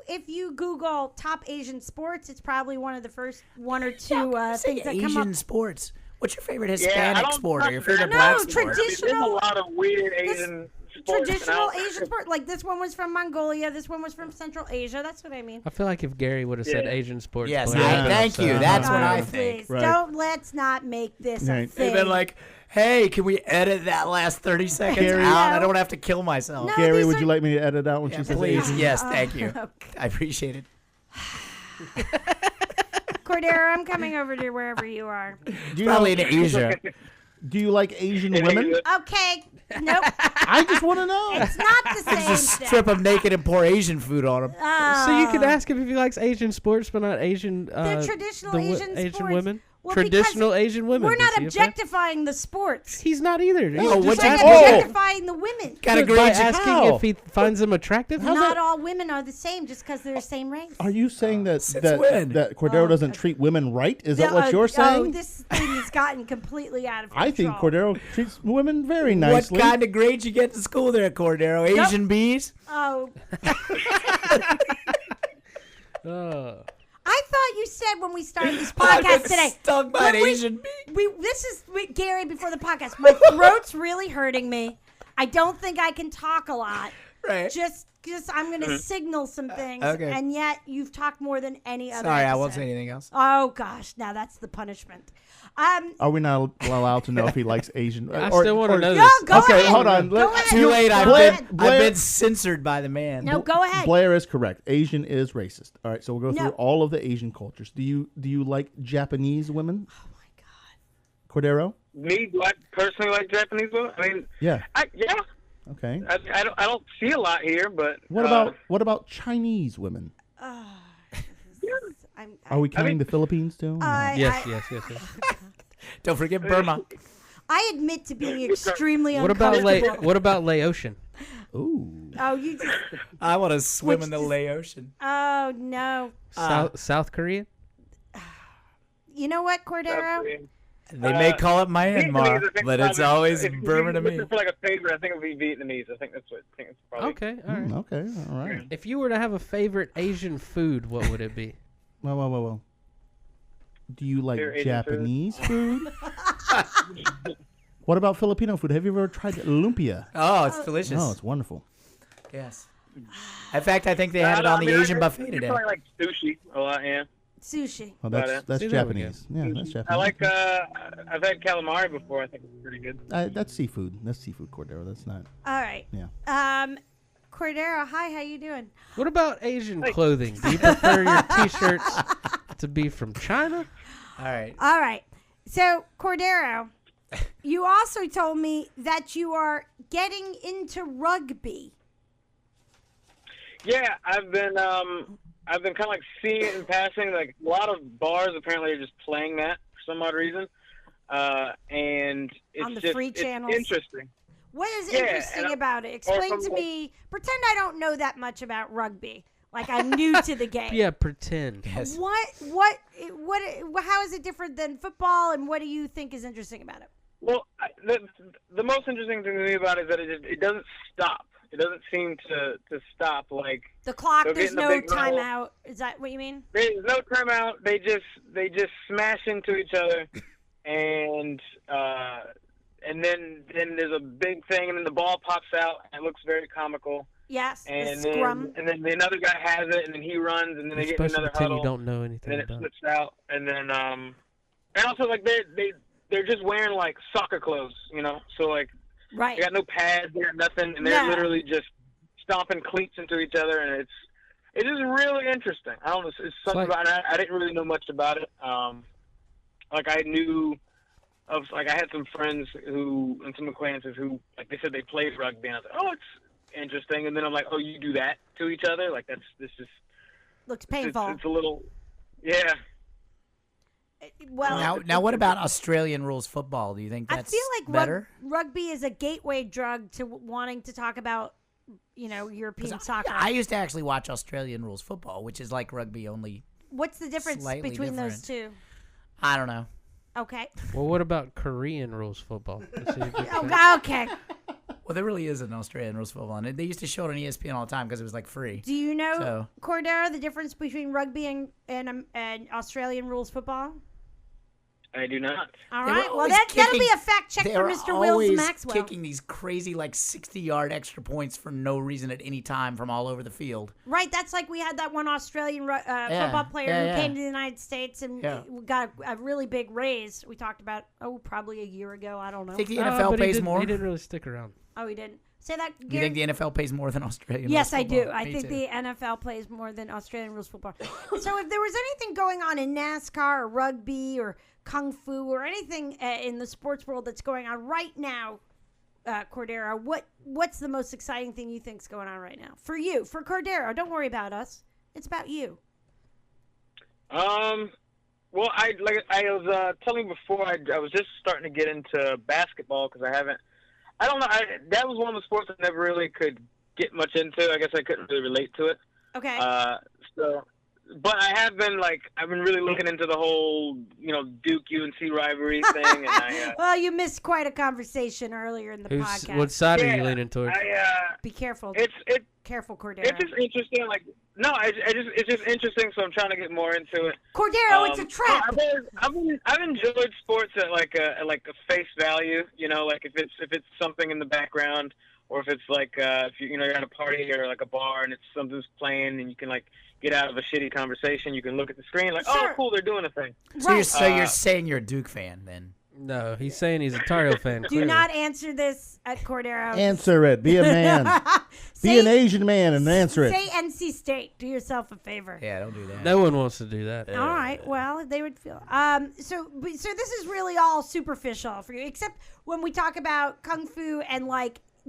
if you Google top Asian sports, it's probably one of the first 1 or 2 things that come Asian up. sports. What's your favorite Yeah, I Hispanic don't sport or your trust favorite that. black No, sport? traditional- There's a lot of weird Asian sports. traditional and Asian sport. Like this one was from Mongolia. This one was from Central Asia. That's what I mean. I feel like if Gary would have said Yeah. Asian sports, Yes, player, I'd been thank you. upset. That's what Oh, I think. please, Right. let's not make this a Right. thing. They've been like, hey, can we edit that last 30 seconds Gary- out? No. I don't have to kill myself. No, Gary, these would are- you like me to edit out when she says Please, Asian? yes, thank you. Okay. I appreciate it. Cordero, I'm coming over to wherever you are. Do you, Probably in Asia. do you like Asian In women? England. Okay. Nope. I just want to know. It's not the same Just thing. strip them naked and pour Asian food on them. So you could ask him if he likes Asian sports, but not Asian. The traditional Asian sports. women. Well, Traditional because Asian women. We're not Is he a fan? objectifying the sports. He's not either. He's Oh, just what's We're that? asking Oh. objectifying the women. Got a by great asking How? if he finds them attractive. Not all women are the same just because they're the same race. Are you saying that Since that, when? that Cordero Oh, doesn't okay. treat women right? Is that The- what you're saying? Oh, this thing has gotten completely out of control. I think Cordero treats women very nicely. What kind of grades you get to school there, Cordero? Asian bees? Oh, I thought you said when we started this I've podcast been today. stung by an When we- Asian bee. Gary before the podcast. My throat's really hurting me. I don't think I can talk a lot. Right. Just I'm going to signal some things. okay. And yet you've talked more than any other. Sorry, I won't episode. say anything else. Oh gosh, now that's the punishment. Are we not allowed to know if he likes Asian? I still want to know No, this. go Okay, ahead. hold on. Go ahead. Too late. I've Blair- been, Blair- I've been censored by the man. No, go ahead. Blair is correct. Asian is racist. All right, so we'll go No. through all of the Asian cultures. Do you like Japanese women? Oh my God. Cordero? Me, do I personally like Japanese women? I mean, Yeah. yeah. Okay. I don't see a lot here, but What about Chinese women? Are we counting the Philippines too? Yes. Don't forget Burma. I admit to being extremely What about uncomfortable. What about Laotian? Ooh. Oh, you just. I want to swim Which in the does- Laotian. Oh no. South Korean? You know what, Cordero? They may call it Myanmar, Vietnamese, I think, but it's probably- always if you're Burma to me. looking for like a favorite, I think it would be Vietnamese. I think that's probably. Okay, all right. Okay. All right. If you were to have a favorite Asian food, what would it be? Well. Do you like Favorite Asian Japanese food? What about Filipino food? Have you ever tried lumpia? Oh, it's delicious. Oh, it's wonderful. Yes. In fact, I think they had it on the Asian buffet today. I like sushi a lot. Yeah. Sushi. Oh, Got that's it. that's See, there we go. Japanese. Yeah, that's Japanese. I like. I've had calamari before. I think it's pretty good. That's seafood. That's seafood, Cordero. That's not. All right. Yeah. Cordero, hi, how you doing? What about Asian clothing? Do you prefer your T-shirts to be from China? All right. All right. So, Cordero, you also told me that you are getting into rugby. Yeah, I've been kind of like seeing it in passing. Like a lot of bars apparently are just playing that for some odd reason, and it's On the just free it's channels. interesting. What is Yeah, interesting and about it? Explain from to like- me. Pretend I don't know that much about rugby. Like I'm new to the game. Yeah, pretend. Yes. What, how is it different than football, and what do you think is interesting about it? Well, the most interesting thing to me about it is that it doesn't stop. It doesn't seem to stop. Like The clock, They'll there's get in a no big huddle. timeout. Is that what you mean? there's no timeout. They just smash into each other, and then there's a big thing, and then the ball pops out, and it looks very comical. Yes, the And scrum. then the another guy has it, and then he runs, and then they You're get in supposed to another pretend huddle. you don't know and anything then it about it. flips out, and then and also like they're just wearing like soccer clothes, you know. So like Right. they got no pads, they got nothing, and they're No. literally just stomping cleats into each other, and it is really interesting. I don't know, it's something like- about it. I didn't really know much about it. Like I knew of like I had some friends who and some acquaintances who like they said they played rugby, and I was like, oh, it's interesting. And then I'm like, oh, you do that to each other? Like this is Looks painful. it's a little, yeah. Well, Now, what about Australian rules football? Do you think I that's feel like better? rugby is a gateway drug to wanting to talk about, European soccer. I used to actually watch Australian rules football, which is like rugby only. What's the difference Slightly between those two? I don't know. Okay. Well, what about Korean rules football? Is he a good fan? Oh, okay. Well, there really is an Australian rules football, and they used to show it on ESPN all the time because it was like free. Do you know, So- Cordero, the difference between rugby and Australian rules football? I do not. All They were right. Well, always that'll be kicking- a fact check They for were Mr. Wills always Maxwell. kicking these crazy 60-yard extra points for no reason at any time from all over the field. Right, that's like we had that one Australian football player yeah, who yeah. came to the United States and got a really big raise. We talked about, probably a year ago. I don't know. I think the Oh, NFL but pays more. He didn't really stick around. Oh, he didn't. Say that, You Gary? think the NFL pays more than Australian? Yes, rules I do. football? I Me think too. the NFL plays more than Australian rules football. So if there was anything going on in NASCAR or rugby or Kung Fu or anything in the sports world that's going on right now, Cordero, what's the most exciting thing you think's going on right now? For you, for Cordero. Don't worry about us. It's about you. Well, I was telling you before, I was just starting to get into basketball because I don't know. That was one of the sports I never really could get much into. I guess I couldn't really relate to it. Okay. But I've been really looking into the whole, Duke UNC rivalry thing, and well, you missed quite a conversation earlier in the podcast. What side are you leaning towards? Be careful. Careful, Cordero. It's just interesting. It's just interesting. So I'm trying to get more into it. Cordero, it's a trap. I've enjoyed sports at a face value. If it's something in the background, or if it's if you're at a party or a bar and it's something's playing and you can get out of a shitty conversation, you can look at the screen Sure. oh cool, they're doing a thing. So you're saying you're a Duke fan then? No, he's saying he's a Tar Heel fan. Do clearly. not answer this at Cordero. Answer it. Be a man. Be an Asian man and answer it. Say NC State. Do yourself a favor. Yeah, don't do that. No one wants to do that. All right. Well, they would feel. So this is really all superficial for you, except when we talk about Kung Fu and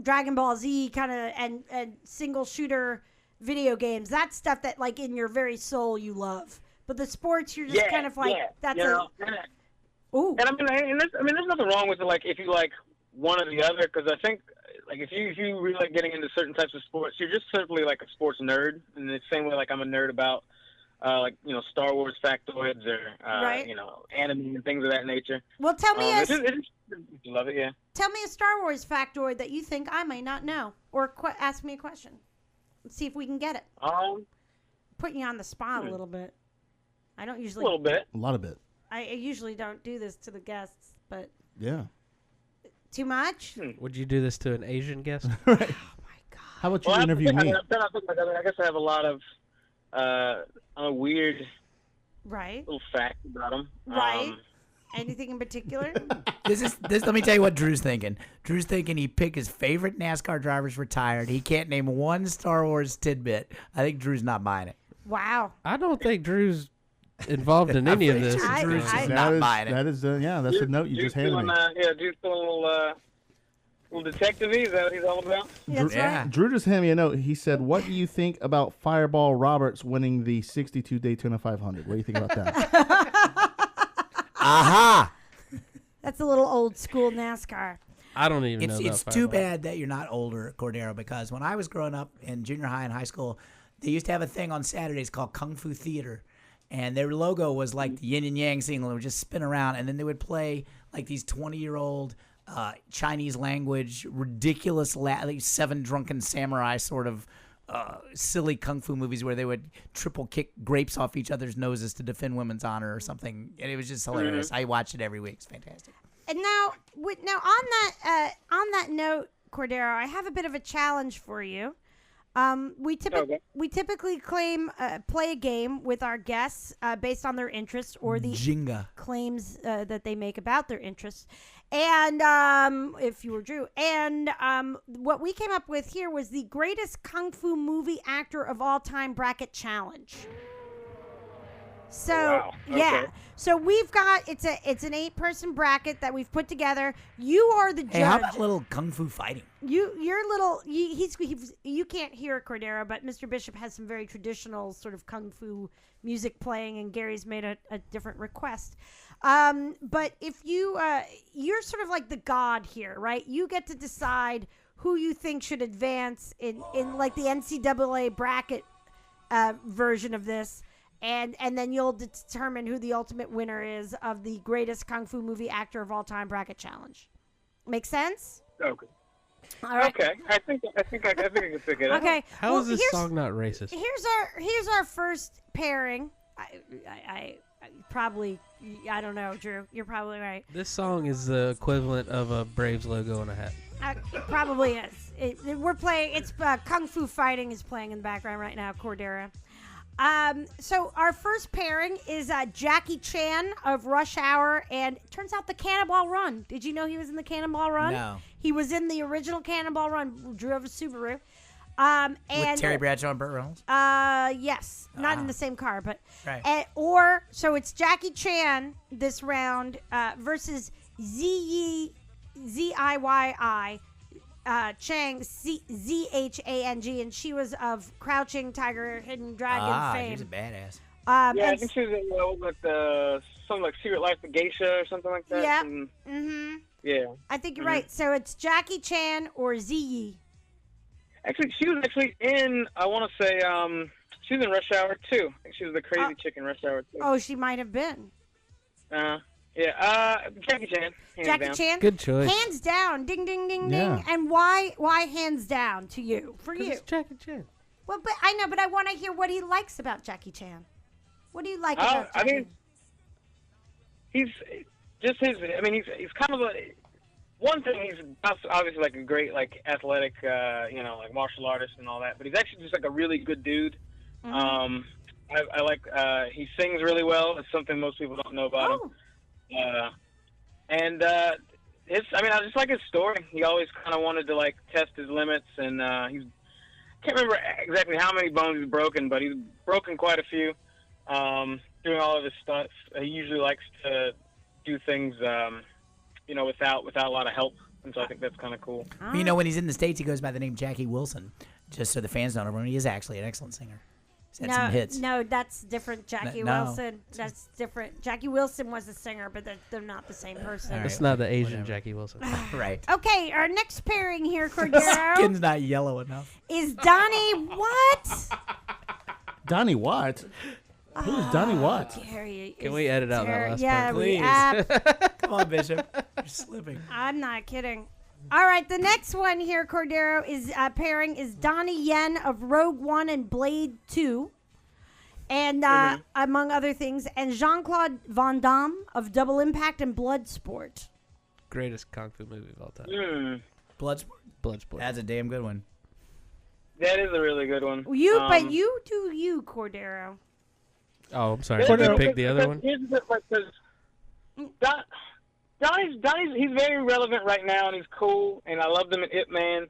Dragon Ball Z kind of and single shooter video games. That's stuff that in your very soul you love. But the sports, you're just kind of that's ooh. And there's nothing wrong with it. If you like one or the other, because I think if you really like getting into certain types of sports, you're just simply a sports nerd. In the same way, I'm a nerd about Star Wars factoids or right. anime and things of that nature. Well, tell me love it, yeah. Tell me a Star Wars factoid that you think I may not know, or ask me a question. Let's see if we can get it. Putting you on the spot a little bit. I don't usually. A little bit. A lot of it. I usually don't do this to the guests, but Yeah. too much. Would you do this to an Asian guest? Right. Oh my god. How about you interview me? I guess I have a lot of weird Right. little facts about them. Right. Anything in particular? This. Let me tell you what Drew's thinking. Drew's thinking he picked his favorite NASCAR drivers retired. He can't name one Star Wars tidbit. I think Drew's not buying it. Wow. I don't think Drew's involved in any of this. Drew's I- just not buying it. That is, that's the note you just handed me. Dude's feeling a little detective-y. Is that what he's all about? That's Yeah. right. Drew just handed me a note. He said, "What do you think about Fireball Roberts winning the '62 Daytona 500? What do you think about that?" Aha! That's a little old school NASCAR. I don't even know about It's too Fireball. bad that you're not older, Cordero, because when I was growing up in junior high and high school, they used to have a thing on Saturdays called Kung Fu Theater. And their logo was like the yin and yang single. It would just spin around. And then they would play these 20-year-old Chinese language, ridiculous, Seven Drunken Samurai sort of silly kung fu movies where they would triple kick grapes off each other's noses to defend women's honor or something. And it was just hilarious. I watched it every week. It's fantastic. And now on that note, Cordero, I have a bit of a challenge for you. We typically play a game with our guests based on their interests or the Jenga. claims that they make about their interests. And if you were Drew, and what we came up with here was the greatest kung fu movie actor of all time bracket challenge. So Wow. yeah, Okay. so we've got it's an 8-person bracket that we've put together. You are the judge. Hey, how about a little kung fu fighting? You're little. You can't hear Cordero, but Mr. Bishop has some very traditional sort of kung fu music playing, and Gary's made a different request. But if you're sort of like the god here, right? You get to decide who you think should advance in like the NCAA bracket version of this. And then you'll determine who the ultimate winner is of the greatest kung fu movie actor of all time bracket challenge. Make sense? Okay. All right. Okay. I think I can figure it out. Okay. How well, is this here's- song not racist? Here's our first pairing. probably. I don't know, Drew. You're probably right. This song is the equivalent of a Braves logo on a hat. It probably is. We're playing. It's Kung Fu Fighting is playing in the background right now. Cordero. So our first pairing is Jackie Chan of Rush Hour, and it turns out the Cannonball Run. Did you know he was in the Cannonball Run? No. He was in the original Cannonball Run. Drove a Subaru. And With Terry Bradshaw and Burt Reynolds? yes, not in the same car, but Right. so it's Jackie Chan this round versus Ziyi Chang Zhang, and she was of Crouching Tiger, Hidden Dragon fame. She's a badass. I think she was in with something like Secret Life of Geisha or something like that. Yeah. And, yeah. I think you're right. So it's Jackie Chan or Ziyi. Actually, she was in, I want to say, she was in Rush Hour 2. I think she was the crazy chick in Rush Hour 2. Oh, she might have been. Jackie Chan. Jackie Chan? Good choice. Hands down. Ding, ding, ding, Yeah. ding. And why hands down to you? For you? It's Jackie Chan. Well, but I know, but I want to hear what he likes about Jackie Chan. What do you like about Jackie? I mean, he's just his. I mean, he's kind of one thing. He's obviously like a great like athletic, like martial artist and all that. But he's actually just like a really good dude. Mm-hmm. I like. He sings really well. It's something most people don't know about him. I just like his story. He always kind of wanted to like test his limits, and I can't remember exactly how many bones he's broken, but he's broken quite a few. Doing all of his stunts, he usually likes to do things, without a lot of help, and so I think that's kind of cool. When he's in the States, he goes by the name Jackie Wilson, just so the fans don't know. He is actually an excellent singer. He's had some hits. No, that's different. Jackie Wilson. That's different. Jackie Wilson was a singer, but they're not the same person. All right. It's not the Asian Jackie Wilson. Right. Okay, our next pairing here, Cordero, Skin's not yellow enough. is Donnie what? Donnie Watt? Who's Donnie Watt? Gary Can is we edit out that last yeah, part, we please? Come on, Bishop. You're slipping. I'm not kidding. All right, the next one here, Cordero, is pairing is Donnie Yen of Rogue One and Blade 2. And among other things, and Jean-Claude Van Damme of Double Impact and Bloodsport. Greatest kung fu movie of all time. Bloodsport. Bloodsport. That's a damn good one. That is a really good one. But you do you, Cordero. Oh, I'm sorry. Did you pick the other one? Donnie's he's very relevant right now, and he's cool, and I love him in Ip Man.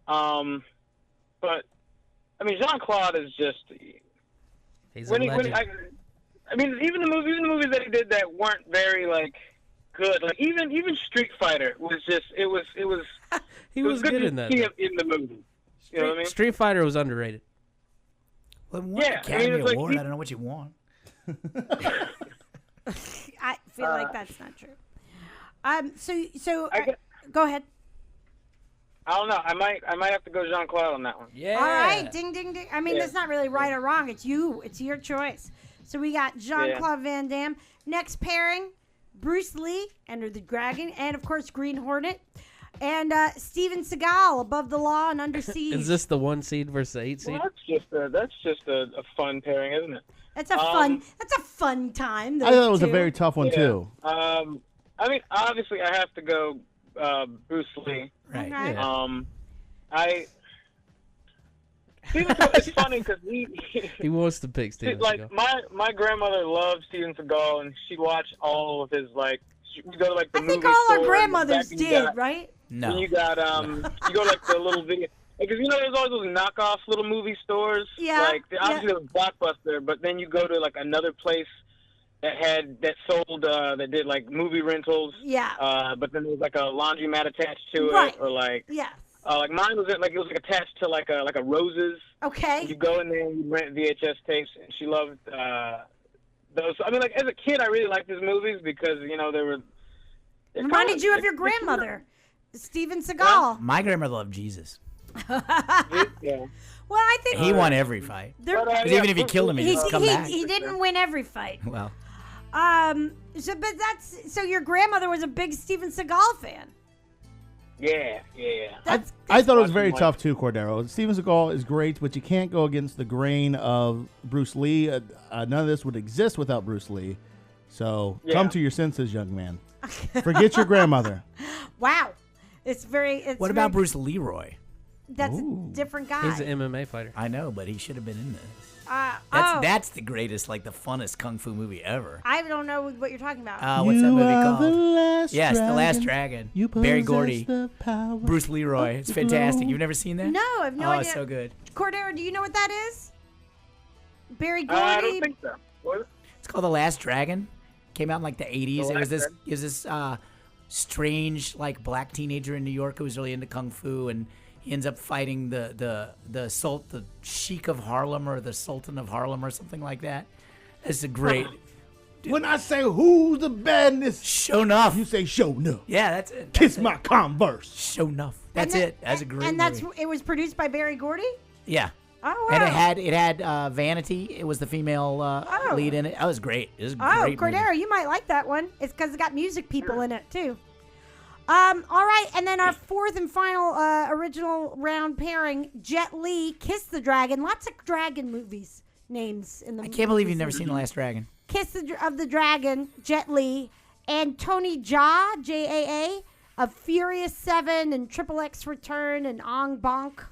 But I mean, Jean-Claude is just. He's a legend. Even the movies that he did that weren't very like good. Like even Street Fighter was just it was. He was good in that. See him in the movie. You know what I mean? Street Fighter was underrated. Well, won an Academy it's like Award. I don't know what you want. I feel like that's not true. Go ahead. I don't know. I might have to go Jean-Claude on that one. Yeah. All right, ding, ding, ding. I mean, that's not really right or wrong. It's you. It's your choice. So we got Jean-Claude Van Damme. Next pairing, Bruce Lee, Enter the Dragon, and of course Green Hornet, and Steven Seagal, Above the Law and Under Siege. Is this the 1 seed versus the 8 seed? Well, that's just a fun pairing, isn't it? That's a fun. That's a fun time. I thought it was a very tough one, too. I mean, obviously, I have to go Bruce Lee. Right. Okay. Yeah. It's funny because he wants to pick Steven Seagal. my grandmother loved Steven Seagal, and she'd watch all of his we go to the I movie think all our store, grandmothers did, right? No. And you got you go to the little video. Because there's always those knockoff little movie stores. Yeah. Obviously there was Blockbuster, but then you go to another place that sold that did movie rentals. Yeah. But then there was a laundromat attached to Right. it, or Yes. mine was it was attached to a Roses. Okay. You go in there and you rent VHS tapes, and she loved those. I mean, as a kid, I really liked these movies because they were. Reminded you of your grandmother, Steven Seagal. My grandmother loved Jesus. Yeah. Well, I think He won every fight. there- 'Cause even if you killed him, he'd just come back. he didn't win every fight. Well, So your grandmother was a big Steven Seagal fan. Yeah. I thought it was very Watching tough, too, Cordero. Steven Seagal is great, but you can't go against the grain of Bruce Lee. None of this would exist without Bruce Lee. So Yeah. come to your senses, young man. Forget your grandmother. Wow. It's very. It's What about very- Bruce Leroy? That's Ooh. a different guy. He's an MMA fighter. I know, but he should have been in this. oh, That's the greatest, like the funnest kung fu movie ever. I don't know what you're talking about. What's that You movie are the called? last Yes, The Last dragon. Dragon. You Barry possess Gordy, the power Bruce Leroy. of It's the fantastic. globe. You've never seen that? No, I have no Oh, idea. it's so good. Cordero, do you know what that is? Barry Gordy. I don't think so. What? It's called The Last Dragon. Came out in like the 80s. The It was Last this strange like black teenager in New York who was really into kung fu, and he ends up fighting the Sheik of Harlem or the Sultan of Harlem or something like that. It's a great When I say who's the badness, show enough. you say show no. Yeah, that's it. Kiss That's my Converse. it. Show enough. That's And that- it. That's a great And that's movie. it was produced by Barry Gordy. Yeah. Oh wow. And it had Vanity. It was the female lead in it. That was great. It was a Oh, great Cordero, movie. you might like that one. It's because it's got music people in it too. All right, and then our fourth and final original round pairing: Jet Li, Kiss the Dragon. Lots of dragon movies names in the. I can't believe you've never seen The Last Dragon. Kiss of the Dragon, Jet Li, and Tony Jaa, Jaa, of Furious 7 and Triple X Return and Ong Bak.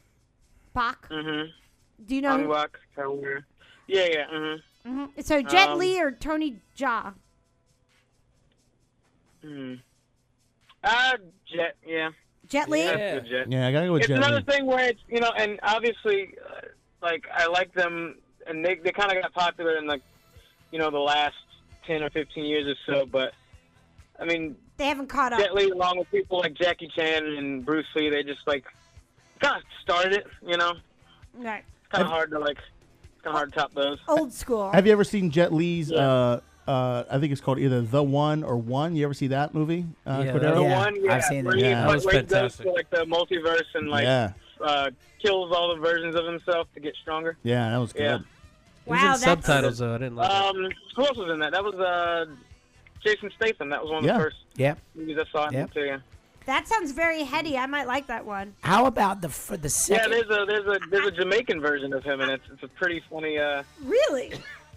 Mm-hmm. Do you know? Unlock. Yeah, yeah. Mm-hmm. So Jet Li or Tony Jaa? Jet. Yeah. Jet Li. That's Yeah. good, Jet. Yeah, I gotta go with It's Jet another Li. thing where it's and obviously, like I like them, and they kind of got popular in like, the last 10 or 15 years or so. But I mean, They haven't caught up. Jet Li, along with people like Jackie Chan and Bruce Lee, they just like kind of started it. Right. Kind of hard to top those. Old school. Have you ever seen Jet Li's? I think it's called either The One or One. You ever see that movie? Yeah, Cordero? The Yeah, one, I've seen where that. he, Yeah. That was where he goes fantastic. to like the multiverse and like Yeah, kills all the versions of himself to get stronger. yeah, that was good. Yeah. It was Wow, in that's subtitles though. I didn't like it. Who else was in that? That was Jason Statham. That was one of Yeah. the first Yeah. movies I saw him Yep. too. Yeah. that sounds very heady. I might like that one. How about the Yeah, second? there's a Jamaican version of him, and it's a pretty funny. Really?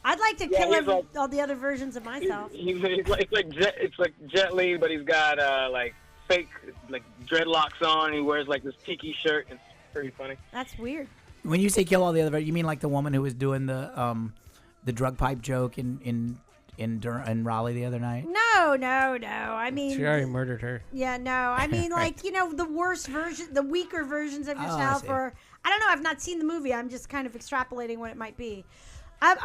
I'd like to Yeah, kill he's him, like- all the other versions of myself. He's like Jet Li, but he's got like fake like dreadlocks on. He wears like this tiki shirt. It's pretty funny. That's weird. When you say kill all the other, you mean like the woman who was doing the drug pipe joke in Raleigh the other night? No. I mean, She already murdered her. yeah, no. I mean, like, the worst version, the weaker versions of Oh, I yourself, see. or I don't know. I've not seen the movie. I'm just kind of extrapolating what it might be.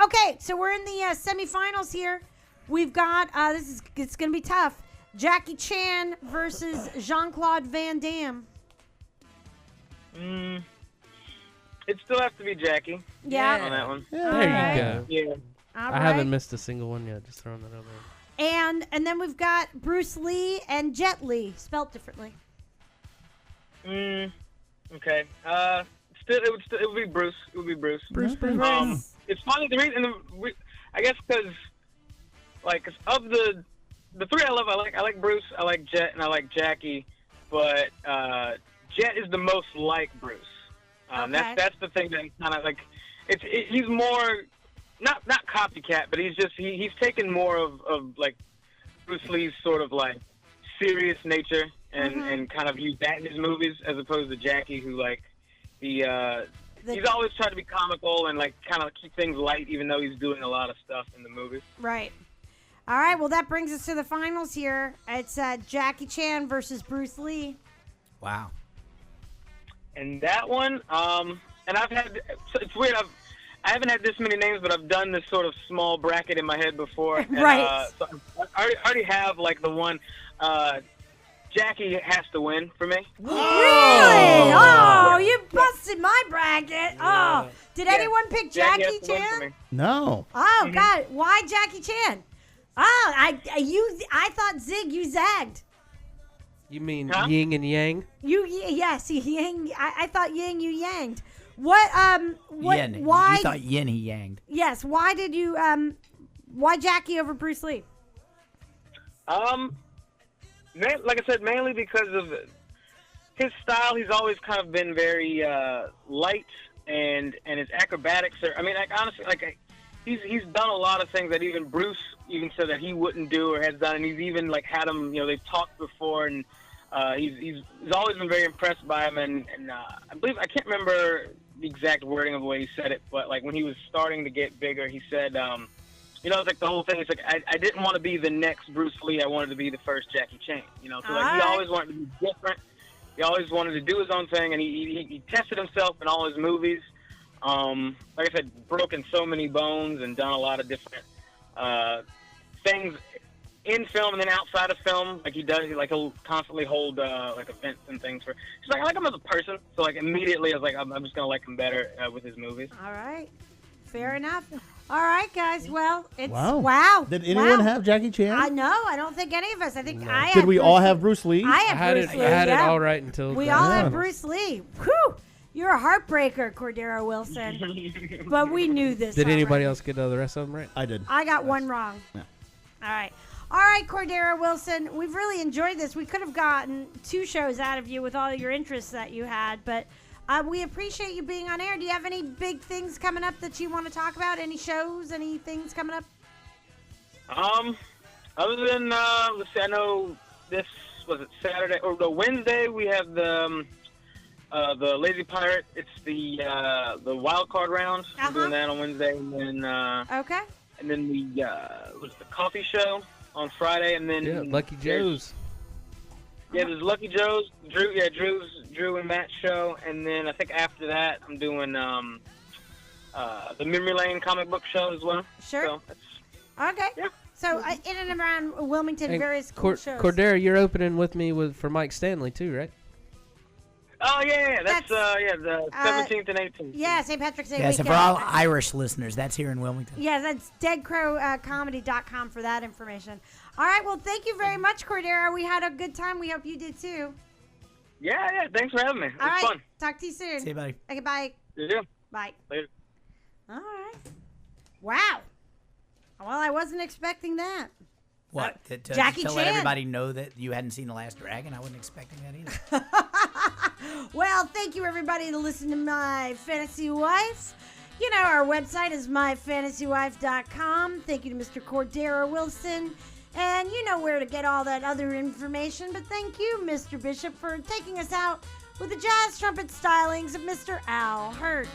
Okay, so we're in the semifinals here. We've got it's gonna be tough. Jackie Chan versus Jean-Claude Van Damme. It still has to be Jackie Yeah. on that one. There Alright. you go. Yeah. All I haven't right. missed a single one yet. Just throwing that out there. And then we've got Bruce Lee and Jet Li, spelled differently. Okay. It would be Bruce. It would be Bruce. Bruce. It's funny the reason. I guess because like of the three I love, I like Bruce, I like Jet, and I like Jackie. But Jet is the most like Bruce. Okay. That's the thing that kind of like. He's more not copycat, but he's taken more of like Bruce Lee's sort of like serious nature and kind of used that in his movies as opposed to Jackie, who like he's always tried to be comical and like kind of keep things light, even though he's doing a lot of stuff in the movies. Right. All right. Well, that brings us to the finals here. It's Jackie Chan versus Bruce Lee. Wow. And that one, and I've had, it's weird, I haven't had this many names, but I've done this sort of small bracket in my head before. And, Right. So I already have like the one, Jackie has to win for me. Really? Oh, you busted my bracket. Oh, did anyone pick Jackie Jackie has to win for Chan? me. No. Oh God, why Jackie Chan? Oh, I thought Zig, you zagged. You mean Huh? yin and yang? Yes, yang. I thought yang, you yanged. What? Yin. Why? You thought yin, he yanged. Yes. Why did you? Why Jackie over Bruce Lee? Like I said, mainly because of his style. He's always kind of been very light, and his acrobatics are. I mean, like honestly, like he's done a lot of things that even Bruce even said that he wouldn't do or has done, and he's even like had him. You know, they've talked before, and he's always been very impressed by him. And I believe I can't remember the exact wording of the way he said it, but like when he was starting to get bigger, he said, you know, it's like the whole thing. It's like I didn't want to be the next Bruce Lee. I wanted to be the first Jackie Chan. You know, so like he always wanted to be different. He always wanted to do his own thing, and he tested himself in all his movies. Like I said, broken so many bones and done a lot of different things in film and then outside of film. Like he does, he'll constantly hold like events and things for. Just like I like him as a person, so like immediately I was like, I'm just gonna like him better with his movies. All right, fair enough. All right, guys. Well, it's Wow. wow. Did anyone Wow. have Jackie Chan? I know. I don't think any of us. I think I had Did we Bruce all Lee. have Bruce Lee? I had Bruce Lee. I had it yeah. all right until We that. all Yeah. had Bruce Lee. Whew! You're a heartbreaker, Cordero Wilson. But we knew this. Did anybody already. else get the rest of them right? I did. I got one wrong. Yeah. All right, Cordero Wilson. We've really enjoyed this. We could have gotten 2 shows out of you with all your interests that you had, but we appreciate you being on air. Do you have any big things coming up that you want to talk about? Any shows? Any things coming up? Other than let's see, I know this was it Saturday or the Wednesday we have the Lazy Pirate. It's the wild card round. We're doing that on Wednesday, and then Okay. and then the was the coffee show on Friday, and then Yeah, Lucky Joe's. Yeah, there's Lucky Joe's, Drew and Matt's show, and then I think after that I'm doing the Memory Lane comic book show as well. Sure. So that's, Okay. Yeah. So in and around Wilmington, And various cool shows. Cordero, you're opening with me for Mike Stanley too, right? oh yeah, that's That's, the 17th and 18th. Yeah, St. Patrick's Day Yeah, so weekend. for all Irish listeners, that's here in Wilmington. Yeah, that's deadcrowcomedy.com for that information. All right, well, thank you very much, Cordero. We had a good time. We hope you did too. Yeah, thanks for having me. It All was right, fun. talk to you soon. See you, buddy. Okay, bye. Yeah. Bye. Later. All right. Wow. Well, I wasn't expecting that. What? To Jackie let Chan. everybody know that you hadn't seen The Last Dragon? I wasn't expecting that either. Well, thank you, everybody, to listen to My Fantasy Wife. You know, our website is myfantasywife.com. Thank you to Mr. Cordero Wilson. And you know where to get all that other information. But thank you, Mr. Bishop, for taking us out with the jazz trumpet stylings of Mr. Al Hurt.